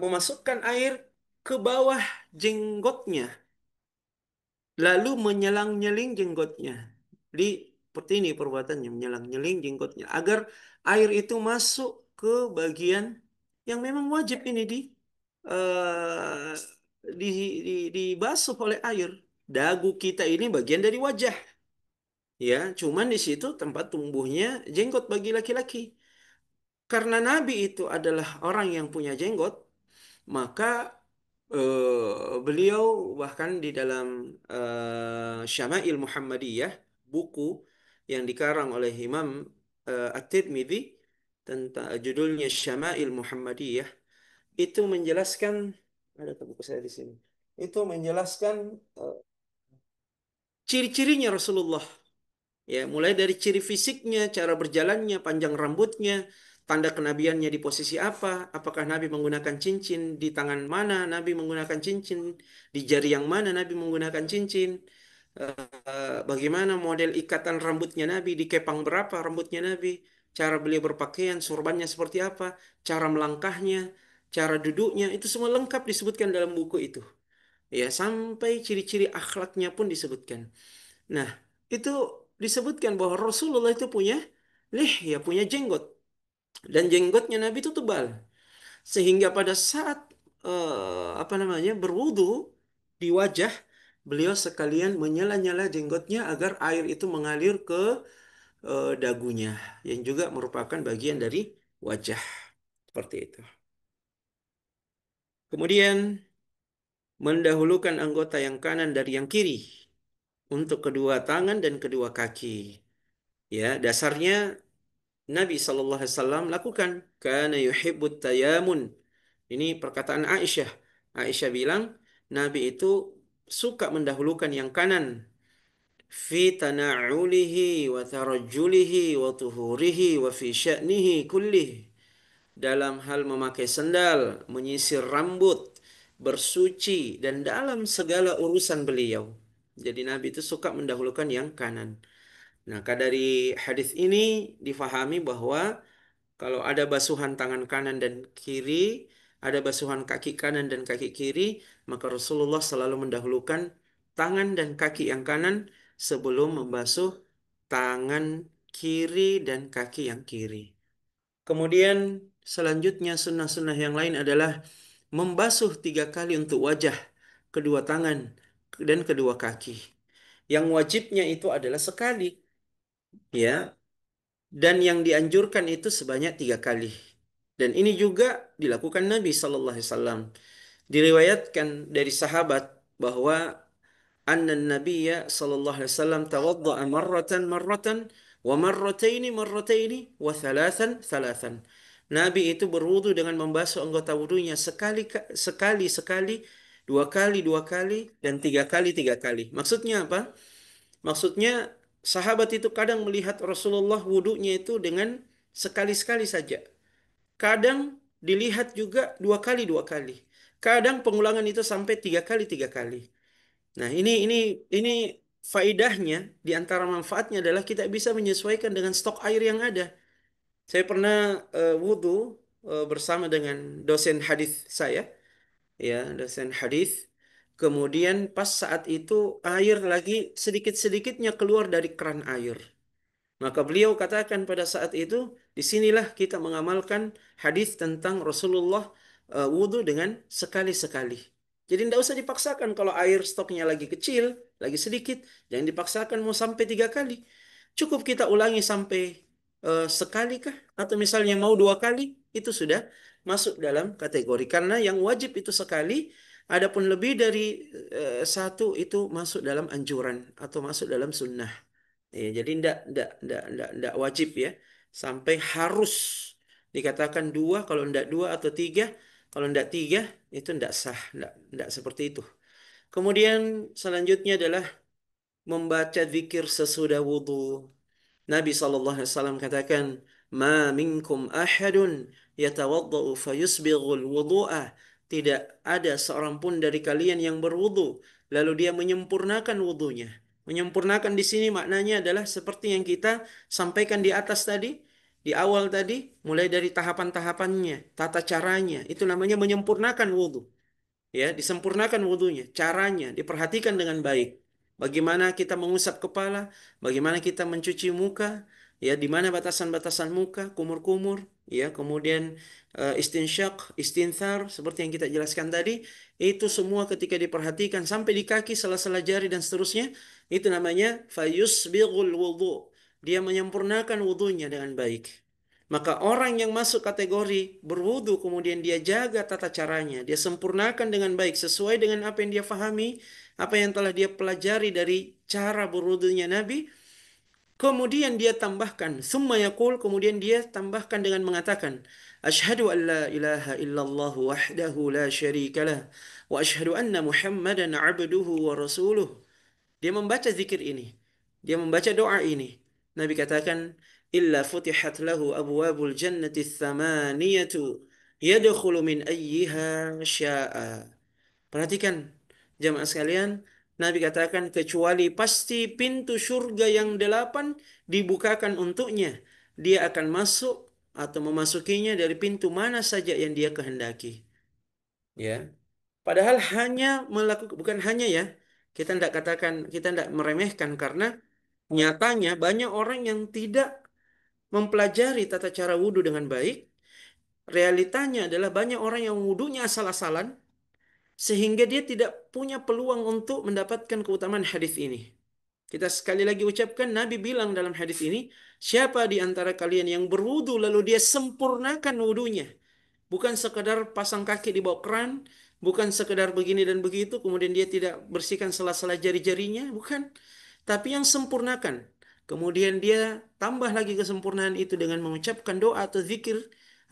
memasukkan air ke bawah jenggotnya, lalu menyelang-nyeling jenggotnya. Di seperti ini perbuatannya, menyelang-nyeling jenggotnya agar air itu masuk ke bagian yang memang wajib ini eh, di, dibasuh oleh air. Dagu kita ini bagian dari wajah, ya. Cuman di situ tempat tumbuhnya jenggot bagi laki-laki. Karena Nabi itu adalah orang yang punya jenggot, maka beliau bahkan di dalam Syama'il Muhammadiyah, buku yang dikarang oleh Imam At-Tirmidzi, tentang judulnya Syama'il Muhammadiyah, itu menjelaskan, ada ke buku saya di sini. Itu menjelaskan ciri-cirinya Rasulullah. Ya, mulai dari ciri fisiknya, cara berjalannya, panjang rambutnya, tanda kenabiannya di posisi apa, apakah Nabi menggunakan cincin, di tangan mana Nabi menggunakan cincin, di jari yang mana Nabi menggunakan cincin, bagaimana model ikatan rambutnya Nabi, dikepang berapa rambutnya Nabi, cara beliau berpakaian, sorbannya seperti apa, cara melangkahnya, cara duduknya, itu semua lengkap disebutkan dalam buku itu. Ya, sampai ciri-ciri akhlaknya pun disebutkan. Nah, itu disebutkan bahwa Rasulullah itu punya ya punya jenggot. Dan jenggotnya Nabi itu tebal. Sehingga pada saat apa namanya berwudu di wajah, beliau sekalian menyela-nyela jenggotnya agar air itu mengalir ke dagunya, yang juga merupakan bagian dari wajah. Seperti itu. Kemudian mendahulukan anggota yang kanan dari yang kiri untuk kedua tangan dan kedua kaki. Ya, dasarnya Nabi SAW lakukan. Kana yuhibbut tayamun. Ini perkataan Aisyah. Aisyah bilang, Nabi itu suka mendahulukan yang kanan. Fi tana'ulihi wa tarajjulihi wa tuhurihi wa fi sya'nihi kullih. Dalam hal memakai sendal, menyisir rambut, bersuci, dan dalam segala urusan beliau. Jadi Nabi itu suka mendahulukan yang kanan. Nah, dari hadis ini difahami bahwa kalau ada basuhan tangan kanan dan kiri, ada basuhan kaki kanan dan kaki kiri, maka Rasulullah selalu mendahulukan tangan dan kaki yang kanan sebelum membasuh tangan kiri dan kaki yang kiri. Kemudian selanjutnya sunnah-sunnah yang lain adalah membasuh 3 kali untuk wajah, kedua tangan, dan kedua kaki. Yang wajibnya itu adalah sekali, ya. Dan yang dianjurkan itu sebanyak 3 kali. Dan ini juga dilakukan Nabi Sallallahu Alaihi Wasallam. Diriwayatkan dari sahabat bahwa anna Nabiya Sallallahu Alaihi Wasallam tawadda'a marratan marratan wa marrataini marrataini wa thalathan thalathan. Nabi itu berwudu dengan membasuh anggota wudunya sekali sekali sekali, 2 kali 2 kali, dan 3 kali 3 kali. Maksudnya apa? Maksudnya sahabat itu kadang melihat Rasulullah wudhunya itu dengan sekali-sekali saja. Kadang dilihat juga 2 kali 2 kali. Kadang pengulangan itu sampai 3 kali 3 kali. Nah, ini faidahnya, di antara manfaatnya adalah kita bisa menyesuaikan dengan stok air yang ada. Saya pernah wudhu bersama dengan dosen hadis saya, ya, dosen hadis. Kemudian pas saat itu air lagi sedikit-sedikitnya keluar dari keran air. Maka beliau katakan pada saat itu, disinilah kita mengamalkan hadis tentang Rasulullah wudhu dengan sekali-sekali. Jadi tidak usah dipaksakan kalau air stoknya lagi kecil, lagi sedikit, jangan dipaksakan mau sampai 3 kali. Cukup kita ulangi sampai sekali kah? Atau misalnya mau 2 kali, itu sudah masuk dalam kategori. Karena yang wajib itu sekali, adapun lebih dari satu itu masuk dalam anjuran atau masuk dalam sunnah. Ya, jadi ndak wajib ya. Sampai harus dikatakan dua, kalau ndak dua atau tiga, kalau ndak tiga itu ndak sah, ndak seperti itu. Kemudian selanjutnya adalah membaca zikir sesudah wudhu. Nabi SAW katakan, "Ma minkum ahadun yatawaddau fayusbighul wudu'a." Tidak ada seorang pun dari kalian yang berwudu lalu dia menyempurnakan wudunya. Menyempurnakan di sini maknanya adalah seperti yang kita sampaikan di atas tadi, di awal tadi, mulai dari tahapan-tahapannya, tata caranya, itu namanya menyempurnakan wudu. Ya, disempurnakan wudunya, caranya diperhatikan dengan baik. bagaimana kita mengusap kepala, bagaimana kita mencuci muka, ya, di mana batasan-batasan muka, kumur-kumur, ya, kemudian istinsyak, istinthar, seperti yang kita jelaskan tadi, itu semua ketika diperhatikan sampai di kaki, sela-sela jari dan seterusnya, itu namanya fayusbighul wudu. Dia menyempurnakan wudunya dengan baik. Maka orang yang masuk kategori berwudu kemudian dia jaga tata caranya, dia sempurnakan dengan baik sesuai dengan apa yang dia fahami, apa yang telah dia pelajari dari cara berwudunya Nabi, kemudian dia tambahkan, summa yaqul, kemudian dia tambahkan dengan mengatakan, asyhadu an la ilaha illallah wahdahu la syarikalah wa asyhadu anna Muhammadan abduhu wa rasuluh. Dia membaca zikir ini. Dia membaca doa ini. Nabi katakan, illa futihat lahu abwabul jannati thamaniyatu yadkhulu min ayyiha sya'a. Perhatikan jamaah sekalian, Nabi katakan kecuali pasti pintu surga yang 8 dibukakan untuknya. Dia akan masuk atau memasukinya dari pintu mana saja yang dia kehendaki. Ya. Padahal hanya melakukan, bukan hanya ya, kita tidak katakan, kita tidak meremehkan karena nyatanya banyak orang yang tidak mempelajari tata cara wudhu dengan baik. Realitanya adalah banyak orang yang wudhunya asal-asalan sehingga dia tidak punya peluang untuk mendapatkan keutamaan hadis ini. Kita sekali lagi ucapkan, Nabi bilang dalam hadis ini, siapa di antara kalian yang berwudhu lalu dia sempurnakan wudhunya, bukan sekadar pasang kaki di bawah keran, bukan sekadar begini dan begitu, kemudian dia tidak bersihkan sela-sela jari-jarinya, bukan. Tapi yang sempurnakan. Kemudian dia tambah lagi kesempurnaan itu dengan mengucapkan doa atau zikir.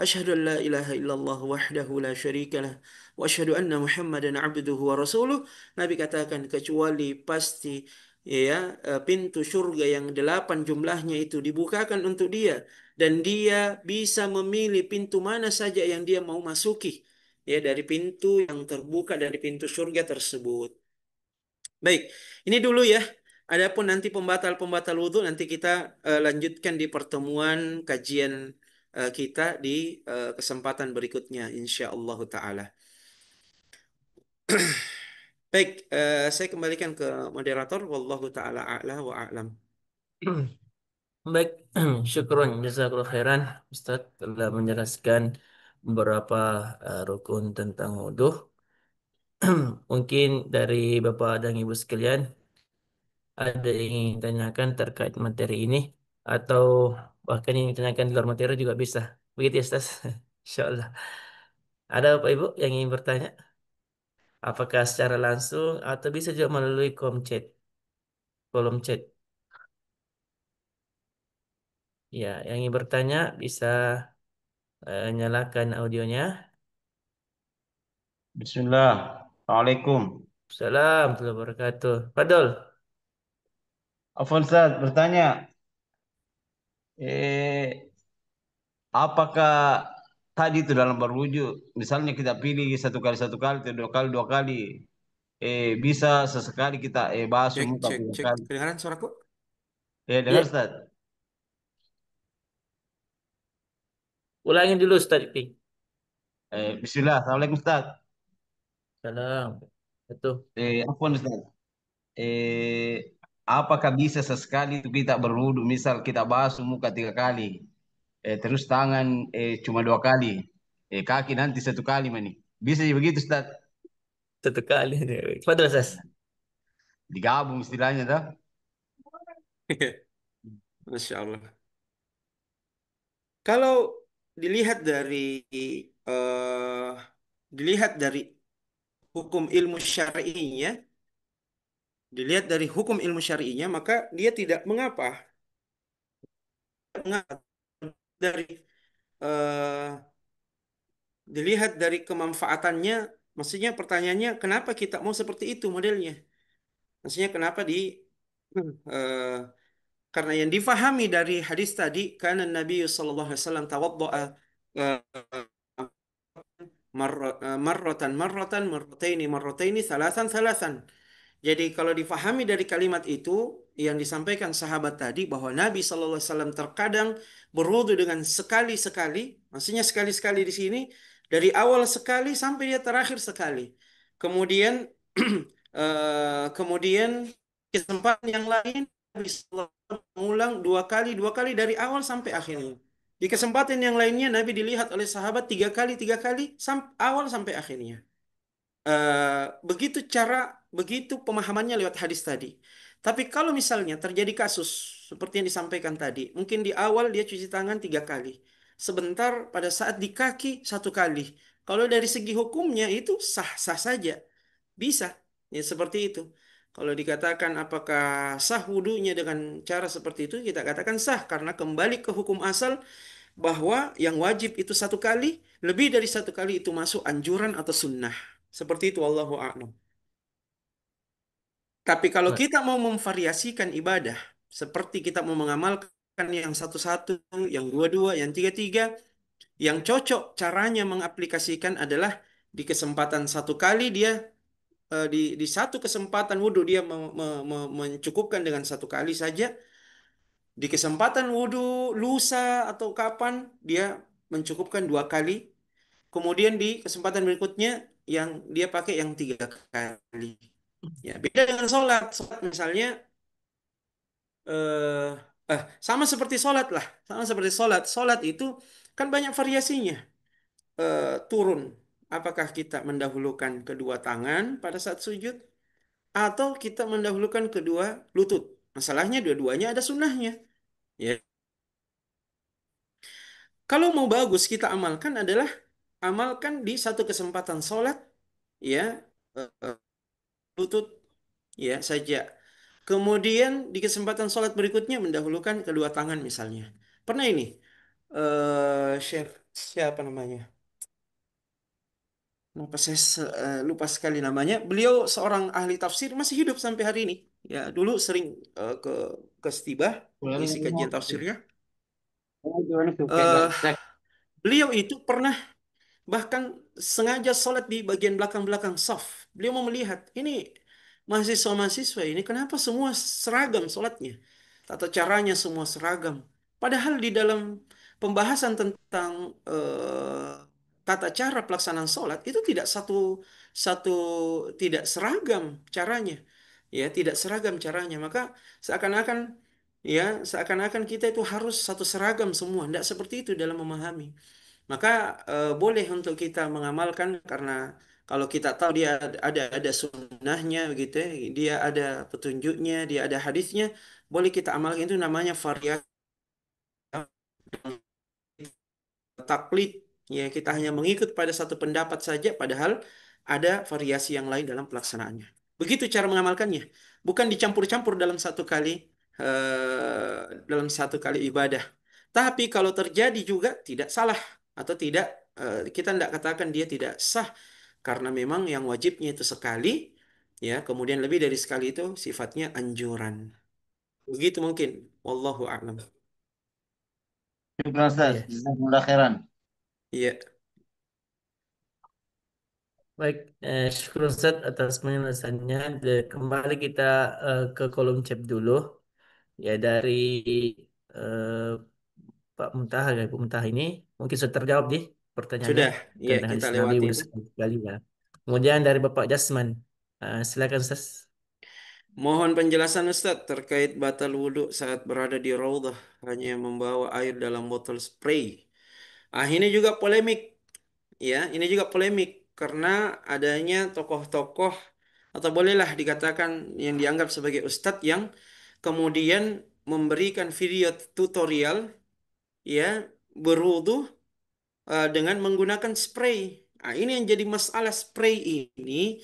Asyhadu an la ilaha illallah wahdahu la syarikalah. Wa asyhadu anna Muhammadan abduhu wa rasuluh. Nabi katakan kecuali pasti ya pintu surga yang 8 jumlahnya itu dibukakan untuk dia dan dia bisa memilih pintu mana saja yang dia mau masuki ya dari pintu yang terbuka dari pintu surga tersebut. Baik, ini dulu ya. Adapun nanti pembatal-pembatal wudhu nanti kita lanjutkan di pertemuan kajian kita di kesempatan berikutnya insya Allah taala. Baik, saya kembalikan ke moderator. Wallahu taala a'la wa a'lam. Baik, syukron jazakallahu khairan Ustaz telah menjelaskan beberapa rukun tentang wudhu. Mungkin dari Bapak dan Ibu sekalian ada yang ingin tanyakan terkait materi ini atau bahkan yang ingin tanyakan di luar materi juga bisa. Begitu ya Ustaz? Insyaallah. Ada Bapak Ibu yang ingin bertanya? Apakah secara langsung atau bisa juga melalui kolom chat? Ya, yang ingin bertanya bisa nyalakan audionya. Bismillah. Assalamualaikum. Salam warahmatullahi wabarakatuh. Fadol. Afwan Ustaz, bertanya, eh, apakah tadi itu dalam berwujud, misalnya kita pilih satu kali, atau dua kali, bisa sesekali kita basuh Cek, muka cek, tiga cek. kali. Kedengaran suaraku? Dengar Iya, Ustaz? ulangin dulu Ustaz Iping. Bismillah. Assalamualaikum Ustaz. Salam. Itu. Afwan Ustaz. Eh, apakah bisa sesekali itu kita berwudu, misal kita basuh muka tiga kali, terus tangan cuma dua kali, kaki nanti satu kali mani. Bisa ya begitu Ustaz? Satu kali. Fadol Ustaz. Digabung istilahnya dah. Masya Allah. Kalau dilihat dari eh, dilihat dari hukum ilmu syar'inya, dilihat dari hukum ilmu syar'inya, maka dia tidak mengapa. Mengapa dari eh, dilihat dari kemanfaatannya, maksudnya pertanyaannya kenapa kita mau seperti itu modelnya? Maksudnya kenapa eh, karena yang difahami dari hadis tadi karena Nabi sallallahu alaihi wasallam tawaddoa marratan marratan marrataini salasan salasan. Jadi kalau difahami dari kalimat itu yang disampaikan sahabat tadi bahwa Nabi Shallallahu Alaihi Wasallam terkadang berwudu dengan sekali-sekali, maksudnya sekali-sekali di sini dari awal sekali sampai dia terakhir sekali. Kemudian kemudian kesempatan yang lain Nabi SAW mengulang dua kali dari awal sampai akhirnya. Di kesempatan yang lainnya Nabi dilihat oleh sahabat tiga kali awal sampai akhirnya. Begitu begitu pemahamannya lewat hadis tadi. Tapi kalau misalnya terjadi kasus seperti yang disampaikan tadi, mungkin di awal dia cuci tangan tiga kali, sebentar pada saat di kaki satu kali. Kalau dari segi hukumnya itu sah-sah saja, bisa, ya seperti itu. Kalau dikatakan apakah sah wudhunya dengan cara seperti itu, kita katakan sah karena kembali ke hukum asal bahwa yang wajib itu satu kali, lebih dari satu kali itu masuk anjuran atau sunnah. Seperti itu, wallahu a'lam. Tapi kalau Baik. kita mau memvariasikan ibadah, seperti kita mau mengamalkan yang satu-satu, yang dua-dua, yang tiga-tiga, yang cocok caranya mengaplikasikan adalah di kesempatan satu kali dia di satu kesempatan wudhu dia mencukupkan dengan satu kali saja. Di kesempatan wudhu lusa atau kapan dia mencukupkan dua kali. Kemudian di kesempatan berikutnya yang dia pakai yang tiga kali. Ya, beda dengan sholat. Sholat misalnya eh sama seperti sholat lah. Sama seperti sholat. Sholat itu kan banyak variasinya. Turun. Apakah kita mendahulukan kedua tangan pada saat sujud atau kita mendahulukan kedua lutut? Masalahnya dua-duanya ada sunnahnya. Ya. Kalau mau bagus kita amalkan adalah amalkan di satu kesempatan sholat ya lutut ya saja. Kemudian di kesempatan sholat berikutnya mendahulukan kedua tangan misalnya. Pernah ini, Syekh siapa namanya? Kenapa saya lupa sekali namanya. Beliau seorang ahli tafsir masih hidup sampai hari ini. Ya dulu sering ke Stibah ngisi kajian tafsirnya. Eh, Beliau itu pernah bahkan sengaja sholat di bagian belakang-belakang saf. Beliau mau melihat, ini mahasiswa-mahasiswa ini kenapa semua seragam sholatnya? Tata caranya semua seragam. Padahal di dalam pembahasan tentang tata cara pelaksanaan sholat itu tidak satu tidak seragam caranya. Ya, tidak seragam caranya. Maka seakan-akan seakan-akan kita itu harus satu seragam semua. Tidak seperti itu dalam memahami. Maka boleh untuk kita mengamalkan karena kalau kita tahu dia ada sunnahnya begitu ya, dia ada petunjuknya, dia ada hadisnya, boleh kita amalkan itu namanya variasi taklid. Ya, kita hanya mengikut pada satu pendapat saja padahal ada variasi yang lain dalam pelaksanaannya. Begitu cara mengamalkannya. Bukan dicampur-campur dalam satu kali ibadah. Tapi kalau terjadi juga tidak salah atau tidak kita tidak katakan dia tidak sah karena memang yang wajibnya itu sekali ya, kemudian lebih dari sekali itu sifatnya anjuran. Begitu mungkin. Wallahu a'lam. Syukran Ustaz. Iya. Jazakumullah khairan. Iya, Baik, syukur Ustaz atas penjelasannya. Kembali kita ke kolom chat dulu. Ya dari eh, Pak Muntah, ya Bu Muntah ini mungkin sudah terjawab di pertanyaannya sudah. Iya, tentang kita hadis Nabi lewati wudhu itu. sekali ya. Kemudian dari Bapak Jasman, silakan Ustaz. Mohon penjelasan Ustadz terkait batal wudhu saat berada di raudhah hanya membawa air dalam botol spray. Ini juga polemik, ya. Ini juga polemik karena adanya tokoh-tokoh atau bolehlah dikatakan yang dianggap sebagai ustadz yang kemudian memberikan video tutorial, ya, berwudhu dengan menggunakan spray. Ini yang jadi masalah spray ini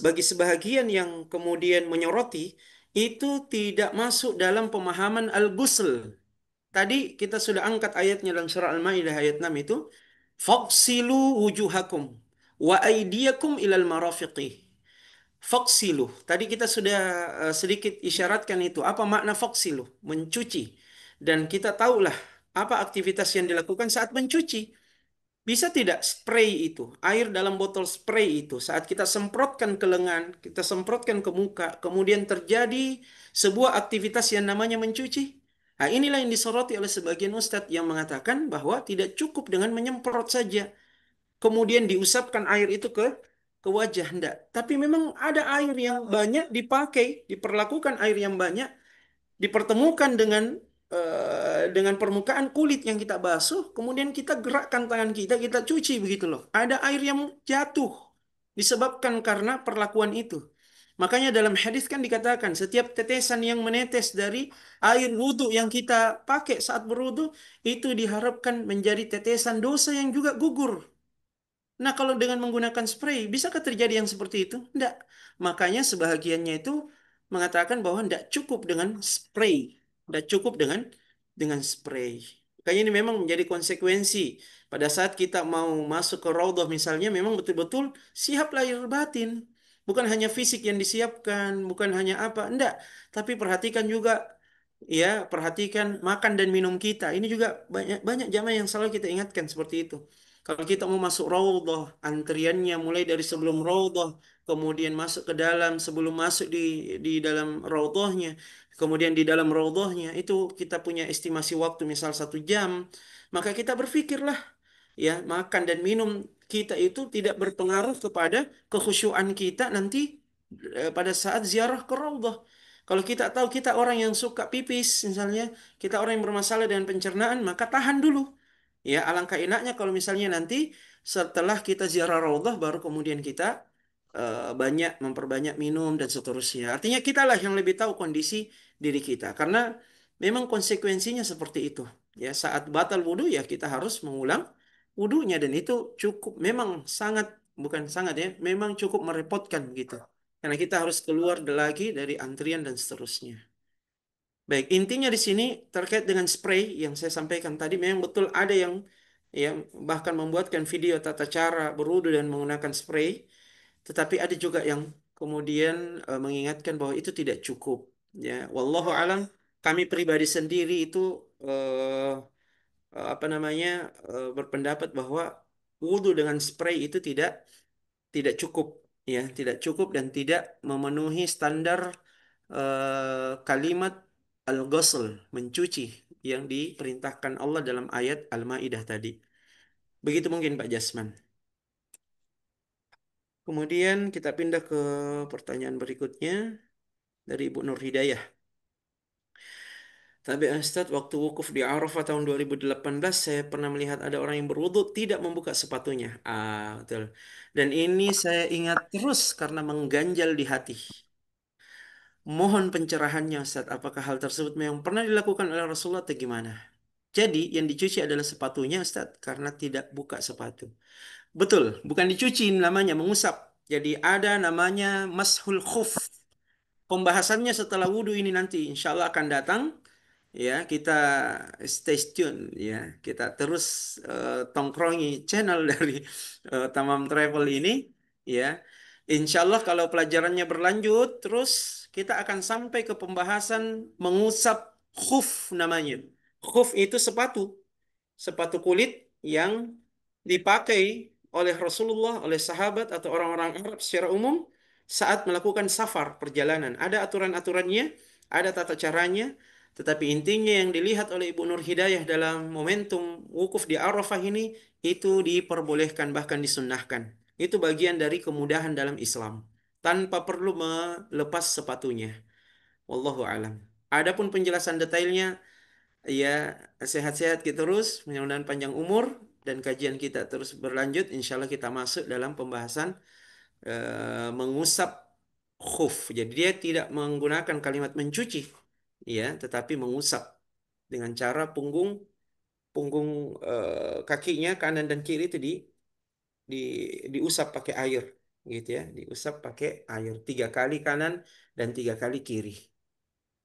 bagi sebahagian yang kemudian menyoroti itu tidak masuk dalam pemahaman al-ghusl. Tadi kita sudah angkat ayatnya dalam surah Al-Maidah ayat 6 itu, "Faqsilu wujuhakum wa aydiyakum ilal marafiqi." Faqsilu. Tadi kita sudah sedikit isyaratkan itu. Apa makna faqsilu? Mencuci. Dan kita tahulah apa aktivitas yang dilakukan saat mencuci. Bisa tidak spray itu, air dalam botol spray itu, saat kita semprotkan ke lengan, kita semprotkan ke muka, kemudian terjadi sebuah aktivitas yang namanya mencuci. Nah, inilah yang disoroti oleh sebagian ustadz yang mengatakan bahwa tidak cukup dengan menyemprot saja. Kemudian diusapkan air itu ke ke wajah, enggak. Tapi memang ada air yang banyak dipakai, diperlakukan air yang banyak dipertemukan dengan permukaan kulit yang kita basuh, kemudian kita gerakkan tangan kita, kita cuci begitu loh. Ada air yang jatuh disebabkan karena perlakuan itu. Makanya dalam hadis kan dikatakan setiap tetesan yang menetes dari air wudhu yang kita pakai saat berwudhu itu diharapkan menjadi tetesan dosa yang juga gugur. Nah, kalau dengan menggunakan spray, bisakah terjadi yang seperti itu? Tidak. Makanya sebahagiannya itu mengatakan bahwa tidak cukup dengan spray. Tidak cukup dengan spray. Makanya ini memang menjadi konsekuensi. Pada saat kita mau masuk ke raudhah misalnya, memang betul-betul siap lahir batin. Bukan hanya fisik yang disiapkan, bukan hanya apa. Tidak. Tapi perhatikan juga, ya, perhatikan makan dan minum kita. Ini juga banyak banyak jamaah yang selalu kita ingatkan seperti itu. Kalau kita mau masuk raudhah, antriannya mulai dari sebelum raudhah, kemudian masuk ke dalam, sebelum masuk di dalam raudhahnya, kemudian di dalam raudhahnya itu kita punya estimasi waktu misal 1 jam, maka kita berpikirlah, ya, makan dan minum kita itu tidak berpengaruh kepada kekhusyuan kita nanti pada saat ziarah ke raudhah. Kalau kita tahu kita orang yang suka pipis misalnya, kita orang yang bermasalah dengan pencernaan, maka tahan dulu. Ya, alangkah enaknya kalau misalnya nanti setelah kita ziarah raudhah baru kemudian kita banyak memperbanyak minum dan seterusnya. Artinya kitalah yang lebih tahu kondisi diri kita karena memang konsekuensinya seperti itu. Ya, saat batal wudhu ya kita harus mengulang wudhunya dan itu cukup memang sangat bukan sangat ya, memang cukup merepotkan gitu. Karena kita harus keluar lagi dari antrian dan seterusnya. Baik, intinya di sini terkait dengan spray yang saya sampaikan tadi memang betul ada yang bahkan membuatkan video tata cara berwudu dan menggunakan spray, tetapi ada juga yang kemudian mengingatkan bahwa itu tidak cukup. Ya, wallahu alam, kami pribadi sendiri itu eh, apa namanya berpendapat bahwa wudu dengan spray itu tidak cukup, ya, tidak cukup dan tidak memenuhi standar kalimat al-ghusl, mencuci yang diperintahkan Allah dalam ayat Al-Maidah tadi. Begitu mungkin Pak Jasman. Kemudian kita pindah ke pertanyaan berikutnya dari Ibu Nur Hidayah. Tapi Ustaz, waktu wukuf di Arafah tahun 2018, saya pernah melihat ada orang yang berwudu tidak membuka sepatunya. Betul. Dan ini saya ingat terus karena mengganjal di hati. Mohon pencerahannya Ustaz, apakah hal tersebut memang pernah dilakukan oleh Rasulullah atau gimana? Jadi yang dicuci adalah sepatunya Ustaz karena tidak buka sepatu. Betul, bukan dicuci namanya mengusap. Jadi ada namanya mashul khuf. Pembahasannya setelah wudhu ini nanti insya Allah akan datang. Ya, kita stay tune ya. Kita terus tongkrongi channel dari Tamam Travel ini ya. Insya Allah kalau pelajarannya berlanjut terus kita akan sampai ke pembahasan mengusap khuf namanya. Khuf itu sepatu kulit yang dipakai oleh Rasulullah, oleh sahabat atau orang-orang Arab secara umum saat melakukan safar perjalanan. Ada aturan-aturannya, ada tata caranya, tetapi intinya yang dilihat oleh Ibu Nur Hidayah dalam momentum wukuf di Arafah ini itu diperbolehkan bahkan disunnahkan. Itu bagian dari kemudahan dalam Islam tanpa perlu melepas sepatunya. Wallahu alam. Adapun penjelasan detailnya, ya, sehat-sehat kita terus, mudah-mudahan panjang umur dan kajian kita terus berlanjut. Insya Allah kita masuk dalam pembahasan mengusap khuf. Jadi dia tidak menggunakan kalimat mencuci, ya, tetapi mengusap dengan cara punggung punggung kakinya kanan dan kiri itu di diusap pakai air, gitu ya, diusap pakai air 3 kali kanan dan 3 kali kiri.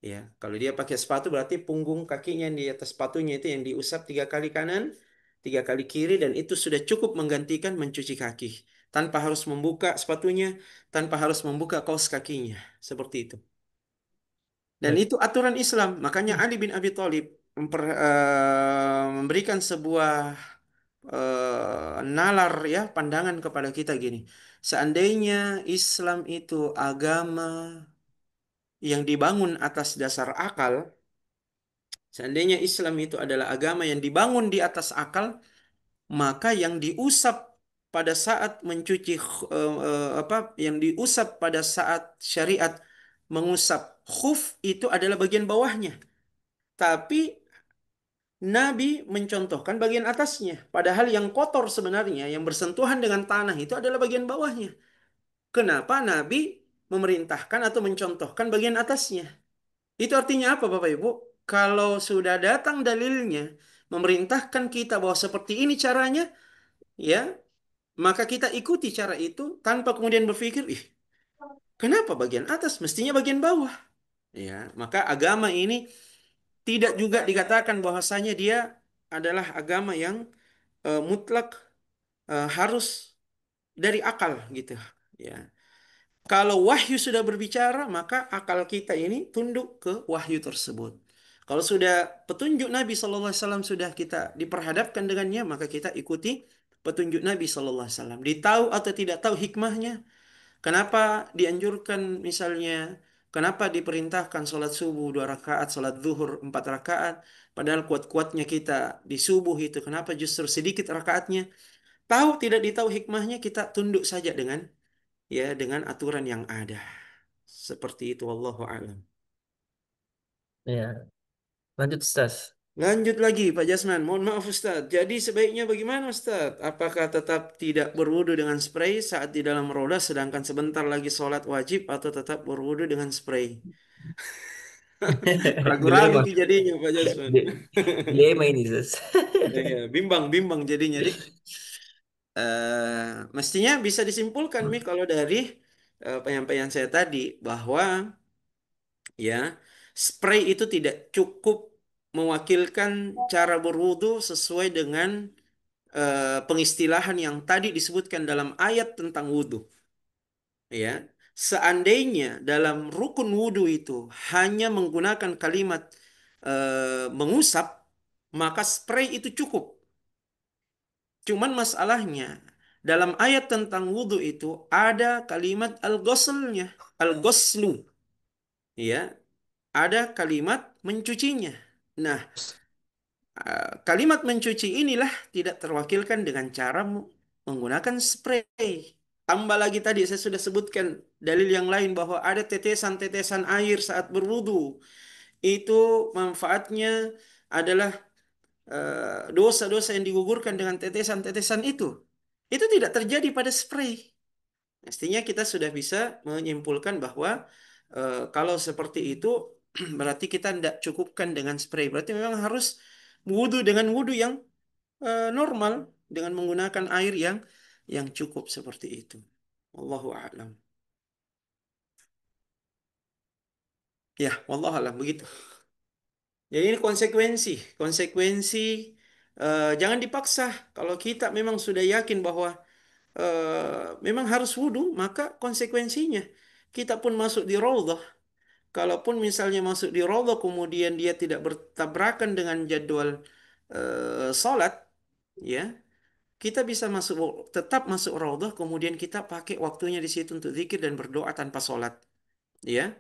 Ya, kalau dia pakai sepatu berarti punggung kakinya yang di atas sepatunya itu yang diusap 3 kali kanan, 3 kali kiri dan itu sudah cukup menggantikan mencuci kaki tanpa harus membuka sepatunya, tanpa harus membuka kaos kakinya, seperti itu. Dan Baik. itu aturan Islam. Makanya Ali bin Abi Thalib memberikan sebuah nalar ya pandangan kepada kita gini. Seandainya Islam itu agama yang dibangun atas dasar akal, seandainya Islam itu adalah agama yang dibangun di atas akal, maka yang diusap pada saat mencuci apa yang diusap pada saat syariat mengusap khuf itu adalah bagian bawahnya. Tapi Nabi mencontohkan bagian atasnya. Padahal yang kotor sebenarnya, yang bersentuhan dengan tanah itu adalah bagian bawahnya. Kenapa Nabi memerintahkan atau mencontohkan bagian atasnya? Itu artinya apa Bapak Ibu? Kalau sudah datang dalilnya, memerintahkan kita bahwa seperti ini caranya, ya, maka kita ikuti cara itu tanpa kemudian berpikir, ih, kenapa bagian atas? Mestinya bagian bawah. Ya, maka agama ini tidak juga dikatakan bahwasanya dia adalah agama yang mutlak harus dari akal gitu. Ya. Kalau wahyu sudah berbicara, maka akal kita ini tunduk ke wahyu tersebut. Kalau sudah petunjuk Nabi SAW sudah kita diperhadapkan dengannya, maka kita ikuti petunjuk Nabi SAW. Ditahu atau tidak tahu hikmahnya, kenapa dianjurkan misalnya, kenapa diperintahkan sholat subuh 2 rakaat, sholat zuhur 4 rakaat, padahal kuat-kuatnya kita di subuh itu, kenapa justru sedikit rakaatnya? Tahu tidak ditahu hikmahnya, kita tunduk saja dengan aturan yang ada. Seperti itu, wallahu a'lam. Ya, lanjut Ustaz. Lanjut lagi Pak Jasman. Mohon maaf Ustaz. Jadi sebaiknya bagaimana Ustaz? Apakah tetap tidak berwudu dengan spray saat di dalam roda sedangkan sebentar lagi sholat wajib atau tetap berwudu dengan spray? Ragu-ragu Dilema, ki jadinya Pak Jasman. dilema ini Ustaz. Iya, bimbang-bimbang jadinya. Jadi mestinya bisa disimpulkan Mi kalau dari penyampaian saya tadi bahwa ya spray itu tidak cukup mewakilkan cara berwudu sesuai dengan pengistilahan yang tadi disebutkan dalam ayat tentang wudu. Ya, seandainya dalam rukun wudu itu hanya menggunakan kalimat mengusap, maka spray itu cukup. Cuman masalahnya dalam ayat tentang wudu itu ada kalimat al-ghuslnya, al-ghuslu, ya, ada kalimat mencucinya. Nah, kalimat mencuci inilah tidak terwakilkan dengan cara menggunakan spray. Tambah lagi tadi saya sudah sebutkan dalil yang lain bahwa ada tetesan-tetesan air saat berwudu. Itu manfaatnya adalah dosa-dosa yang digugurkan dengan tetesan-tetesan itu. Itu tidak terjadi pada spray. Mestinya kita sudah bisa menyimpulkan bahwa kalau seperti itu berarti kita tidak cukupkan dengan spray. Berarti memang harus wudu dengan wudu yang normal dengan menggunakan air yang cukup seperti itu. Wallahu a'lam. Ya, wallahu a'lam begitu. Jadi ini konsekuensi, konsekuensi jangan dipaksa. Kalau kita memang sudah yakin bahwa memang harus wudu, maka konsekuensinya kita pun masuk di raudhah. Kalaupun misalnya masuk di raudhah kemudian dia tidak bertabrakan dengan jadwal salat, ya, kita bisa masuk tetap masuk raudhah kemudian kita pakai waktunya di situ untuk zikir dan berdoa tanpa salat, ya.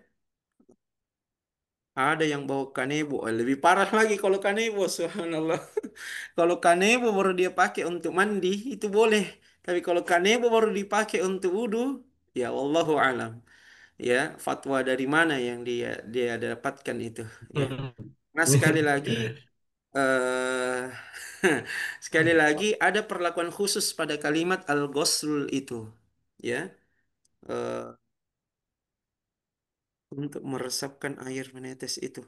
Ada yang bawa kanebo, lebih parah lagi kalau kanebo, subhanallah. Kalau kanebo baru dia pakai untuk mandi itu boleh, tapi kalau kanebo baru dipakai untuk wudhu, ya wallahu alam. Ya, fatwa dari mana yang dia dia dapatkan itu, ya. Nah, sekali lagi eh sekali lagi ada perlakuan khusus pada kalimat al-ghusl itu, ya. eh, untuk meresapkan air menetes itu.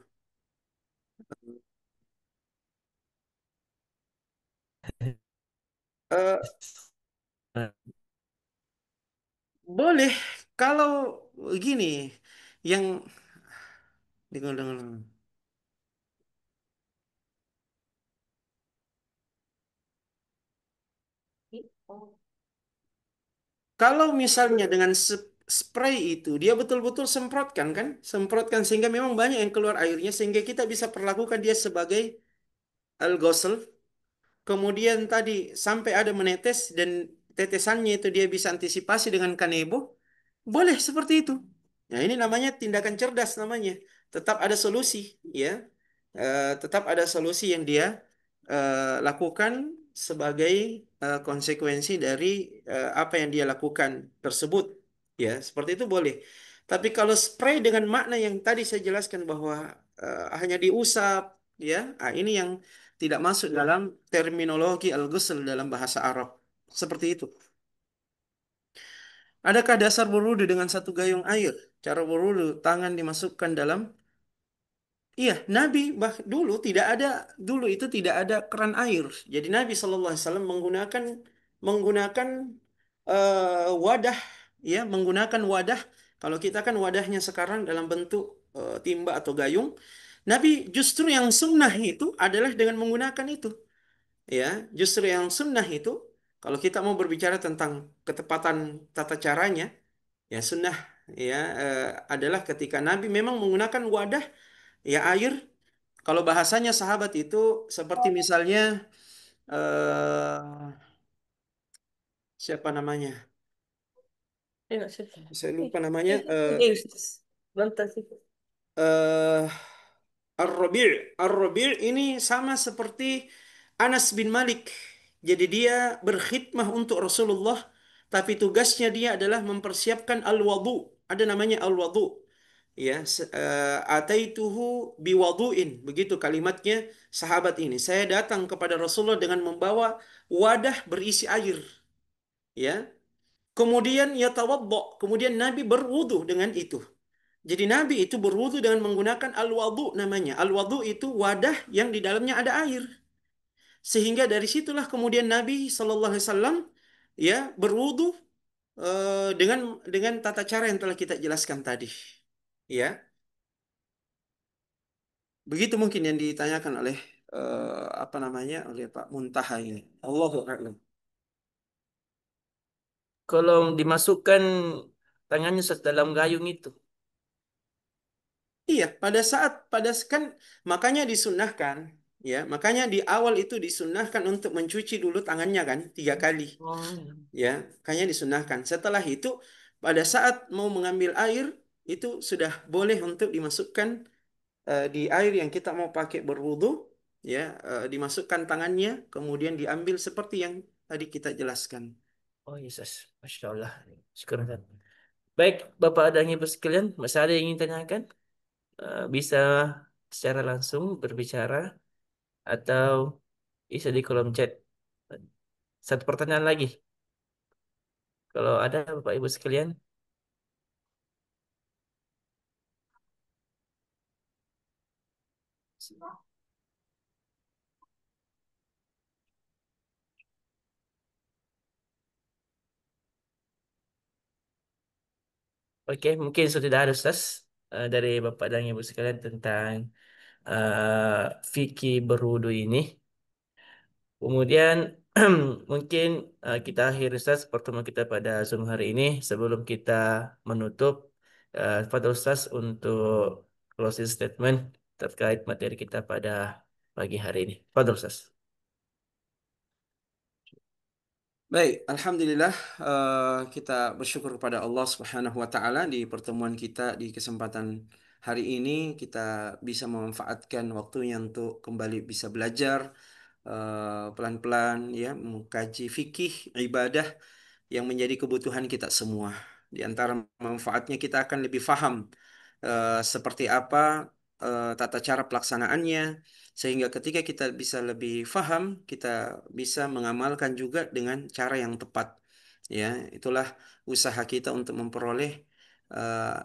Eh, boleh kalau gini yang dengar dengar. Kalau misalnya dengan spray itu dia betul-betul semprotkan kan, semprotkan sehingga memang banyak yang keluar airnya sehingga kita bisa perlakukan dia sebagai al-ghusl. Kemudian tadi sampai ada menetes dan tetesannya itu dia bisa antisipasi dengan kanebo. Boleh seperti itu. Nah, ini namanya tindakan cerdas namanya. Tetap ada solusi, ya. Tetap ada solusi yang dia lakukan sebagai konsekuensi dari apa yang dia lakukan tersebut. Ya, seperti itu boleh. Tapi kalau spray dengan makna yang tadi saya jelaskan bahwa hanya diusap, ya, ini yang tidak masuk dalam terminologi al-ghusl dalam bahasa Arab. Seperti itu. Adakah dasar berwudu dengan satu gayung air? Cara berwudu, tangan dimasukkan dalam. Iya, Nabi dulu tidak ada, dulu itu tidak ada keran air. Jadi Nabi SAW menggunakan wadah, ya, menggunakan wadah. Kalau kita kan wadahnya sekarang dalam bentuk timba atau gayung. Nabi justru yang sunnah itu adalah dengan menggunakan itu. Ya, justru yang sunnah itu, kalau kita mau berbicara tentang ketepatan tata caranya, ya sunnah, ya, adalah ketika Nabi memang menggunakan wadah, ya, air. Kalau bahasanya sahabat itu seperti misalnya siapa namanya? Enak sih. Saya lupa Eh, namanya. Ustaz. Lantas sih. Eh, Ar-Rabi'. Ar-Rabi' ini sama seperti Anas bin Malik. Jadi dia berkhidmah untuk Rasulullah, tapi tugasnya dia adalah mempersiapkan al-wudu. Ada namanya al-wudu. Ya, ataituhu biwadu'in. Begitu kalimatnya sahabat ini. Saya datang kepada Rasulullah dengan membawa wadah berisi air. Ya. Kemudian yatawaddo. Kemudian Nabi berwudu dengan itu. Jadi Nabi itu berwudu dengan menggunakan al-wudu namanya. Al-wudu itu wadah yang di dalamnya ada air. Sehingga dari situlah kemudian Nabi Shallallahu Alaihi Wasallam, ya, berwudu dengan tata cara yang telah kita jelaskan tadi. Ya, begitu mungkin yang ditanyakan oleh apa namanya, oleh Pak Muntaha ini. Allahu a'lam. Kalau dimasukkan tangannya Ustaz dalam gayung itu. Iya, pada kan makanya disunahkan, ya, makanya di awal itu disunahkan untuk mencuci dulu tangannya kan 3 kali. Oh, iya. Ya, kayaknya disunahkan. Setelah itu, pada saat mau mengambil air, itu sudah boleh untuk dimasukkan di air yang kita mau pakai berwudu, ya, dimasukkan tangannya, kemudian diambil seperti yang tadi kita jelaskan. Oh, iya, Ustaz. Masya Allah. Syukur, Ustaz. Baik, Bapak dan Ibu sekalian, masih ada yang ingin tanyakan? Bisa secara langsung berbicara atau bisa di kolom chat. Satu pertanyaan lagi. Kalau ada Bapak Ibu sekalian. Oke, mungkin sudah ada Ustaz dari Bapak dan Ibu sekalian tentang fikih berwudu ini. Kemudian mungkin kita akhiri Ustaz pertemuan kita pada Zoom hari ini. Sebelum kita menutup, Fadil Ustaz untuk closing statement terkait materi kita pada pagi hari ini. Fadil Ustaz. Baik, alhamdulillah, kita bersyukur kepada Allah Subhanahu wa taala di pertemuan kita di kesempatan hari ini kita bisa memanfaatkan waktunya untuk kembali bisa belajar pelan-pelan, ya, mengkaji fikih ibadah yang menjadi kebutuhan kita semua. Di antara manfaatnya kita akan lebih faham seperti apa tata cara pelaksanaannya, sehingga ketika kita bisa lebih faham, kita bisa mengamalkan juga dengan cara yang tepat. Ya, itulah usaha kita untuk memperoleh eh,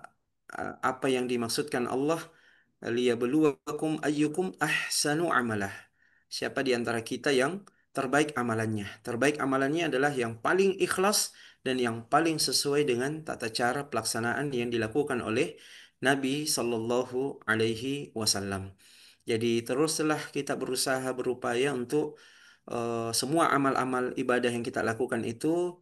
apa yang dimaksudkan Allah, liyabluwakum ayyukum ahsanu amalah. Siapa di antara kita yang terbaik amalannya? Terbaik amalannya adalah yang paling ikhlas dan yang paling sesuai dengan tata cara pelaksanaan yang dilakukan oleh Nabi Sallallahu Alaihi Wasallam. Jadi teruslah kita berusaha berupaya untuk semua amal-amal ibadah yang kita lakukan itu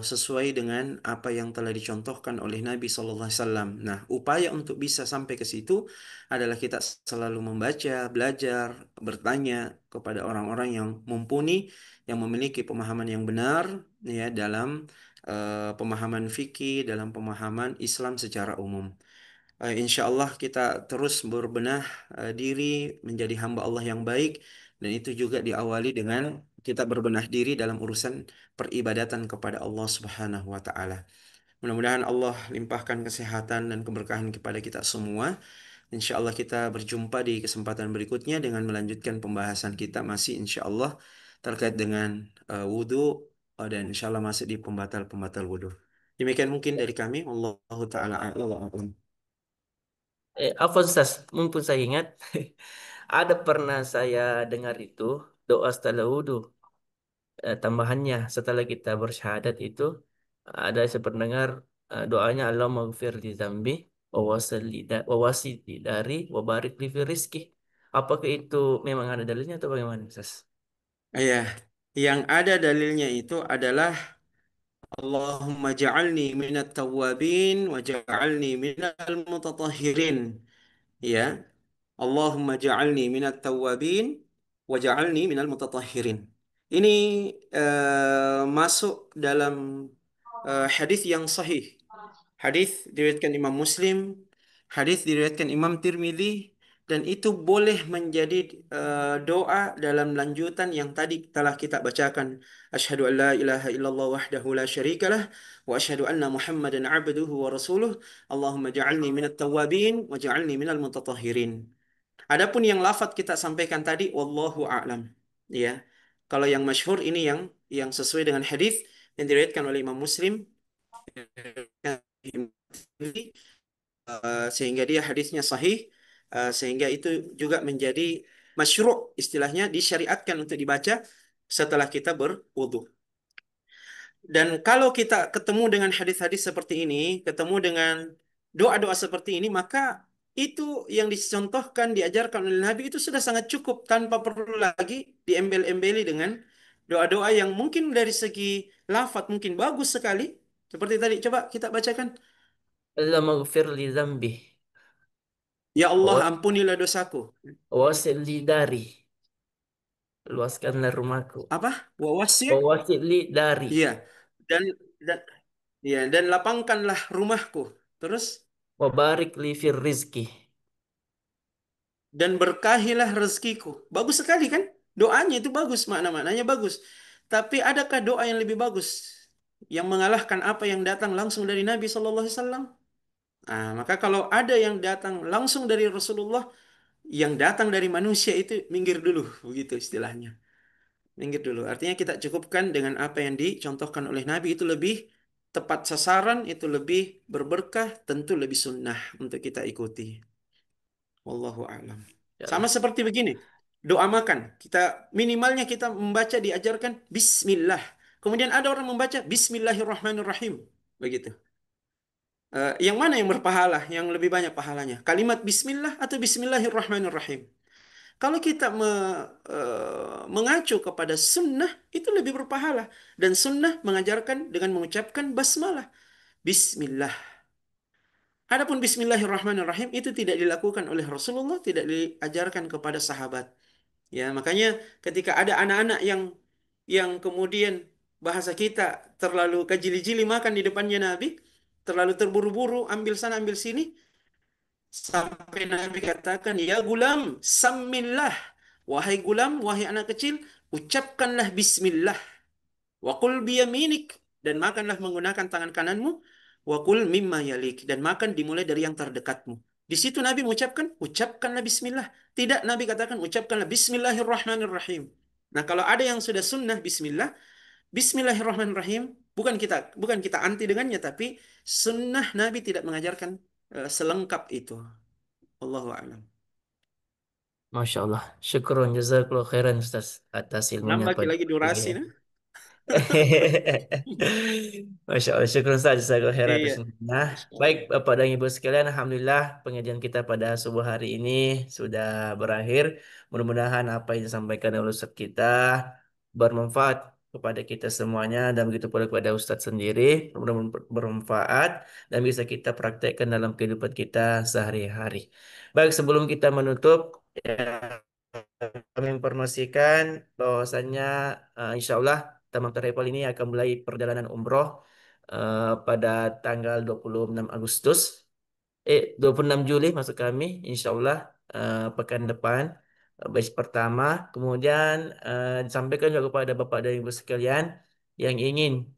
sesuai dengan apa yang telah dicontohkan oleh Nabi Sallallahu Alaihi Wasallam. Nah, upaya untuk bisa sampai ke situ adalah kita selalu membaca, belajar, bertanya kepada orang-orang yang mumpuni, yang memiliki pemahaman yang benar, ya, dalam pemahaman fikih, dalam pemahaman Islam secara umum. Insya Allah kita terus berbenah diri menjadi hamba Allah yang baik, dan itu juga diawali dengan kita berbenah diri dalam urusan peribadatan kepada Allah Subhanahu wa taala. Mudah-mudahan Allah limpahkan kesehatan dan keberkahan kepada kita semua. Insya Allah kita berjumpa di kesempatan berikutnya dengan melanjutkan pembahasan kita masih insya Allah terkait dengan wudhu dan insya Allah masih di pembatal-pembatal wudhu. Demikian mungkin dari kami. Allahu taala a'lam wa a'lam. Afwan Ustaz, mumpun saya ingat, ada pernah saya dengar itu doa setelah wudhu. Tambahannya setelah kita bersyahadat itu ada saya pendengar doanya Allahumma ghfir li dzambi wa wasi' li dari wa barik li fi rizki. Apakah itu memang ada dalilnya atau bagaimana, Ustaz? Ya, yang ada dalilnya itu adalah Allahumma ja'alni minat tawwabin wa ja'alni minal mutatahhirin. Ya, Allahumma ja'alni minat tawwabin wa ja'alni minal mutatahhirin. Ini masuk dalam hadis yang sahih. Hadis diriwayatkan Imam Muslim, hadis diriwayatkan Imam Tirmidzi, dan itu boleh menjadi doa dalam lanjutan yang tadi telah kita bacakan. Asyhadu an la ilaha illallah wahdahu la syarikalah wa asyhadu anna Muhammadan abduhu wa rasuluh. Allahumma ja'alni minat tawwabin wa ja'alni minal mutatahhirin. Adapun yang lafadz kita sampaikan tadi, wallahu a'lam. Ya, kalau yang masyhur ini yang sesuai dengan hadis yang diriwayatkan oleh Imam Muslim, sehingga dia hadisnya sahih, sehingga itu juga menjadi masyru' istilahnya disyariatkan untuk dibaca setelah kita berwudu. Dan kalau kita ketemu dengan hadis-hadis seperti ini, ketemu dengan doa-doa seperti ini, maka itu yang dicontohkan, diajarkan oleh Nabi itu sudah sangat cukup tanpa perlu lagi diembel-embeli dengan doa-doa yang mungkin dari segi lafadz mungkin bagus sekali. Seperti tadi, coba kita bacakan. Allahumma ghfir li dzambi Ya Allah, wa ampunilah dosaku. wasi' li dari, luaskanlah rumahku. Apa? Wa Wawasi'? wasi' li dari Iya. Dan dan ya, dan lapangkanlah rumahku. Terus wa barik li fi rizki. dan berkahilah rezekiku. Bagus sekali kan? Doanya itu bagus, makna-maknanya bagus. Tapi adakah doa yang lebih bagus yang mengalahkan apa yang datang langsung dari Nabi Shallallahu Alaihi Wasallam? Nah, maka kalau ada yang datang langsung dari Rasulullah, yang datang dari manusia itu minggir dulu, begitu istilahnya. Minggir dulu. Artinya kita cukupkan dengan apa yang dicontohkan oleh Nabi itu lebih tepat sasaran, itu lebih berberkah, tentu lebih sunnah untuk kita ikuti. Wallahu a'lam. Ya Sama Allah. seperti begini. Doa makan. Kita minimalnya kita membaca diajarkan Bismillah. Kemudian ada orang membaca Bismillahirrahmanirrahim. Begitu. Yang mana yang berpahala? Yang lebih banyak pahalanya? Kalimat Bismillah atau Bismillahirrahmanirrahim? Kalau kita mengacu kepada sunnah, itu lebih berpahala. Dan sunnah mengajarkan dengan mengucapkan basmalah. Bismillah. Adapun Bismillahirrahmanirrahim itu tidak dilakukan oleh Rasulullah, tidak diajarkan kepada sahabat. Ya, makanya ketika ada anak-anak yang kemudian bahasa kita terlalu kejili-jili makan di depannya Nabi, terlalu terburu-buru ambil sana ambil sini, sampai Nabi katakan, ya gulam, sammillah. Wahai gulam, wahai anak kecil, ucapkanlah bismillah. Wa qul biyaminik. Dan makanlah menggunakan tangan kananmu. Wa qul mimma yalik. Dan makan dimulai dari yang terdekatmu. Di situ Nabi mengucapkan, ucapkanlah bismillah. Tidak, Nabi katakan, ucapkanlah bismillahirrahmanirrahim. Nah, kalau ada yang sudah sunnah bismillah, bismillahirrahmanirrahim, bukan kita anti dengannya, tapi sunnah Nabi tidak mengajarkan selengkap itu. Allahu a'lam. Masya Allah. Syukurun jazakallahu khairan Ustaz atas ilmunya Nambah pada lagi pagi durasi, ya. nah? Masya Allah, syukur saja saya khairan Iya. atas ilmunya. Masya Baik, Allah. Bapak dan Ibu sekalian, Alhamdulillah pengajian kita pada subuh hari ini sudah berakhir. Mudah-mudahan apa yang disampaikan oleh Ustaz kita bermanfaat kepada kita semuanya dan begitu pula kepada Ustadz sendiri. Mudah-mudahan bermanfaat dan bisa kita praktekkan dalam kehidupan kita sehari-hari. Baik, sebelum kita menutup, ya, kami informasikan bahwasannya insya Allah Taman Travel ini akan mulai perjalanan umroh pada tanggal 26 Agustus, 26 Juli maksud kami, insya Allah pekan depan. batch pertama. Kemudian disampaikan juga kepada Bapak dan Ibu sekalian yang ingin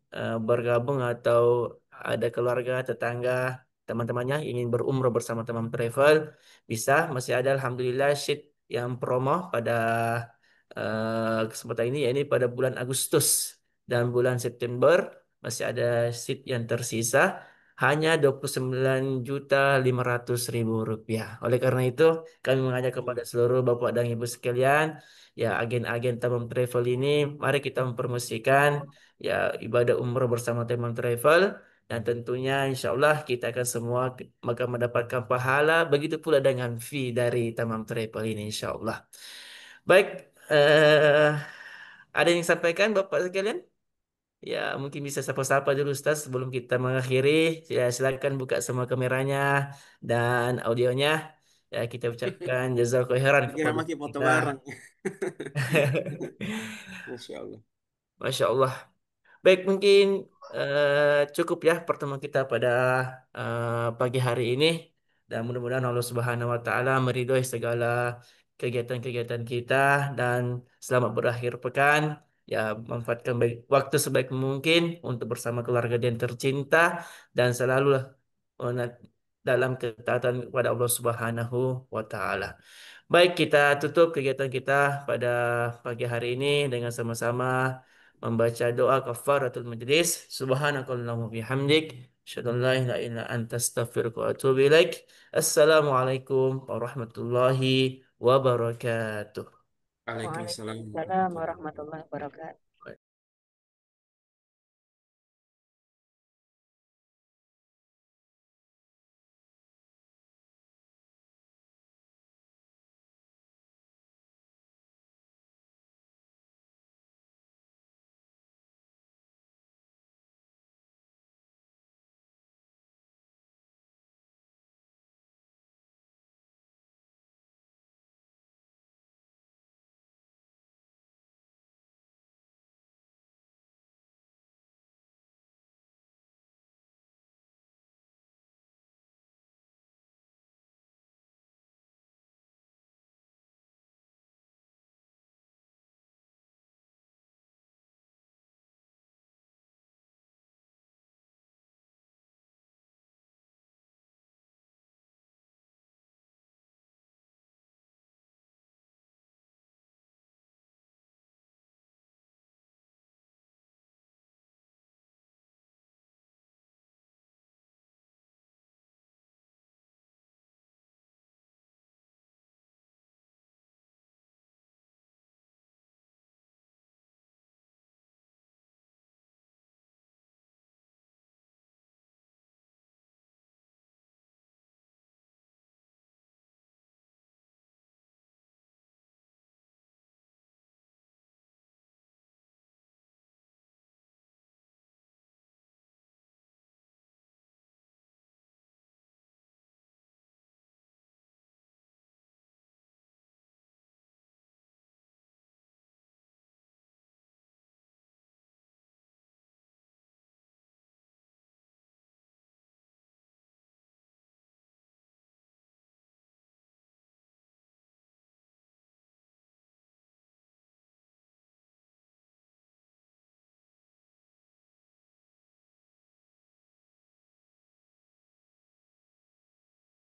bergabung atau ada keluarga, tetangga, teman-temannya ingin berumrah bersama teman travel, bisa. Masih ada Alhamdulillah sheet yang promo pada kesempatan ini, yaitu pada bulan Agustus dan bulan September masih ada seat yang tersisa hanya 29.500.000 rupiah. Oleh karena itu, kami mengajak kepada seluruh Bapak dan Ibu sekalian, ya agen-agen Tamam Travel ini, mari kita mempromosikan ya ibadah umroh bersama Tamam Travel dan tentunya insya Allah kita akan semua maka mendapatkan pahala. Begitu pula dengan fee dari Tamam Travel ini insya Allah. Baik, ada yang disampaikan Bapak sekalian? Ya, mungkin bisa sapa-sapa dulu Ustaz sebelum kita mengakhiri. Ya, silakan buka semua kameranya dan audionya. Ya, kita ucapkan jazakallahu khairan Kira kepada makin foto kita. bareng. Masya Allah. Masya Allah. Baik, mungkin cukup ya pertemuan kita pada pagi hari ini dan mudah-mudahan Allah Subhanahu wa taala meridhoi segala kegiatan-kegiatan kita dan selamat berakhir pekan. Ya, manfaatkan waktu sebaik mungkin untuk bersama keluarga dan tercinta dan selalu dalam ketaatan kepada Allah Subhanahu wa taala. Baik, kita tutup kegiatan kita pada pagi hari ini dengan sama-sama membaca doa kafaratul majlis. Subhanakallahumma bihamdik, asyhadu an la ilaha illa anta astaghfiruka wa atubu ilaik. Assalamualaikum warahmatullahi wabarakatuh. Waalaikumsalam Waalaikumsalam warahmatullahi wabarakatuh. warahmatullahi wabarakatuh.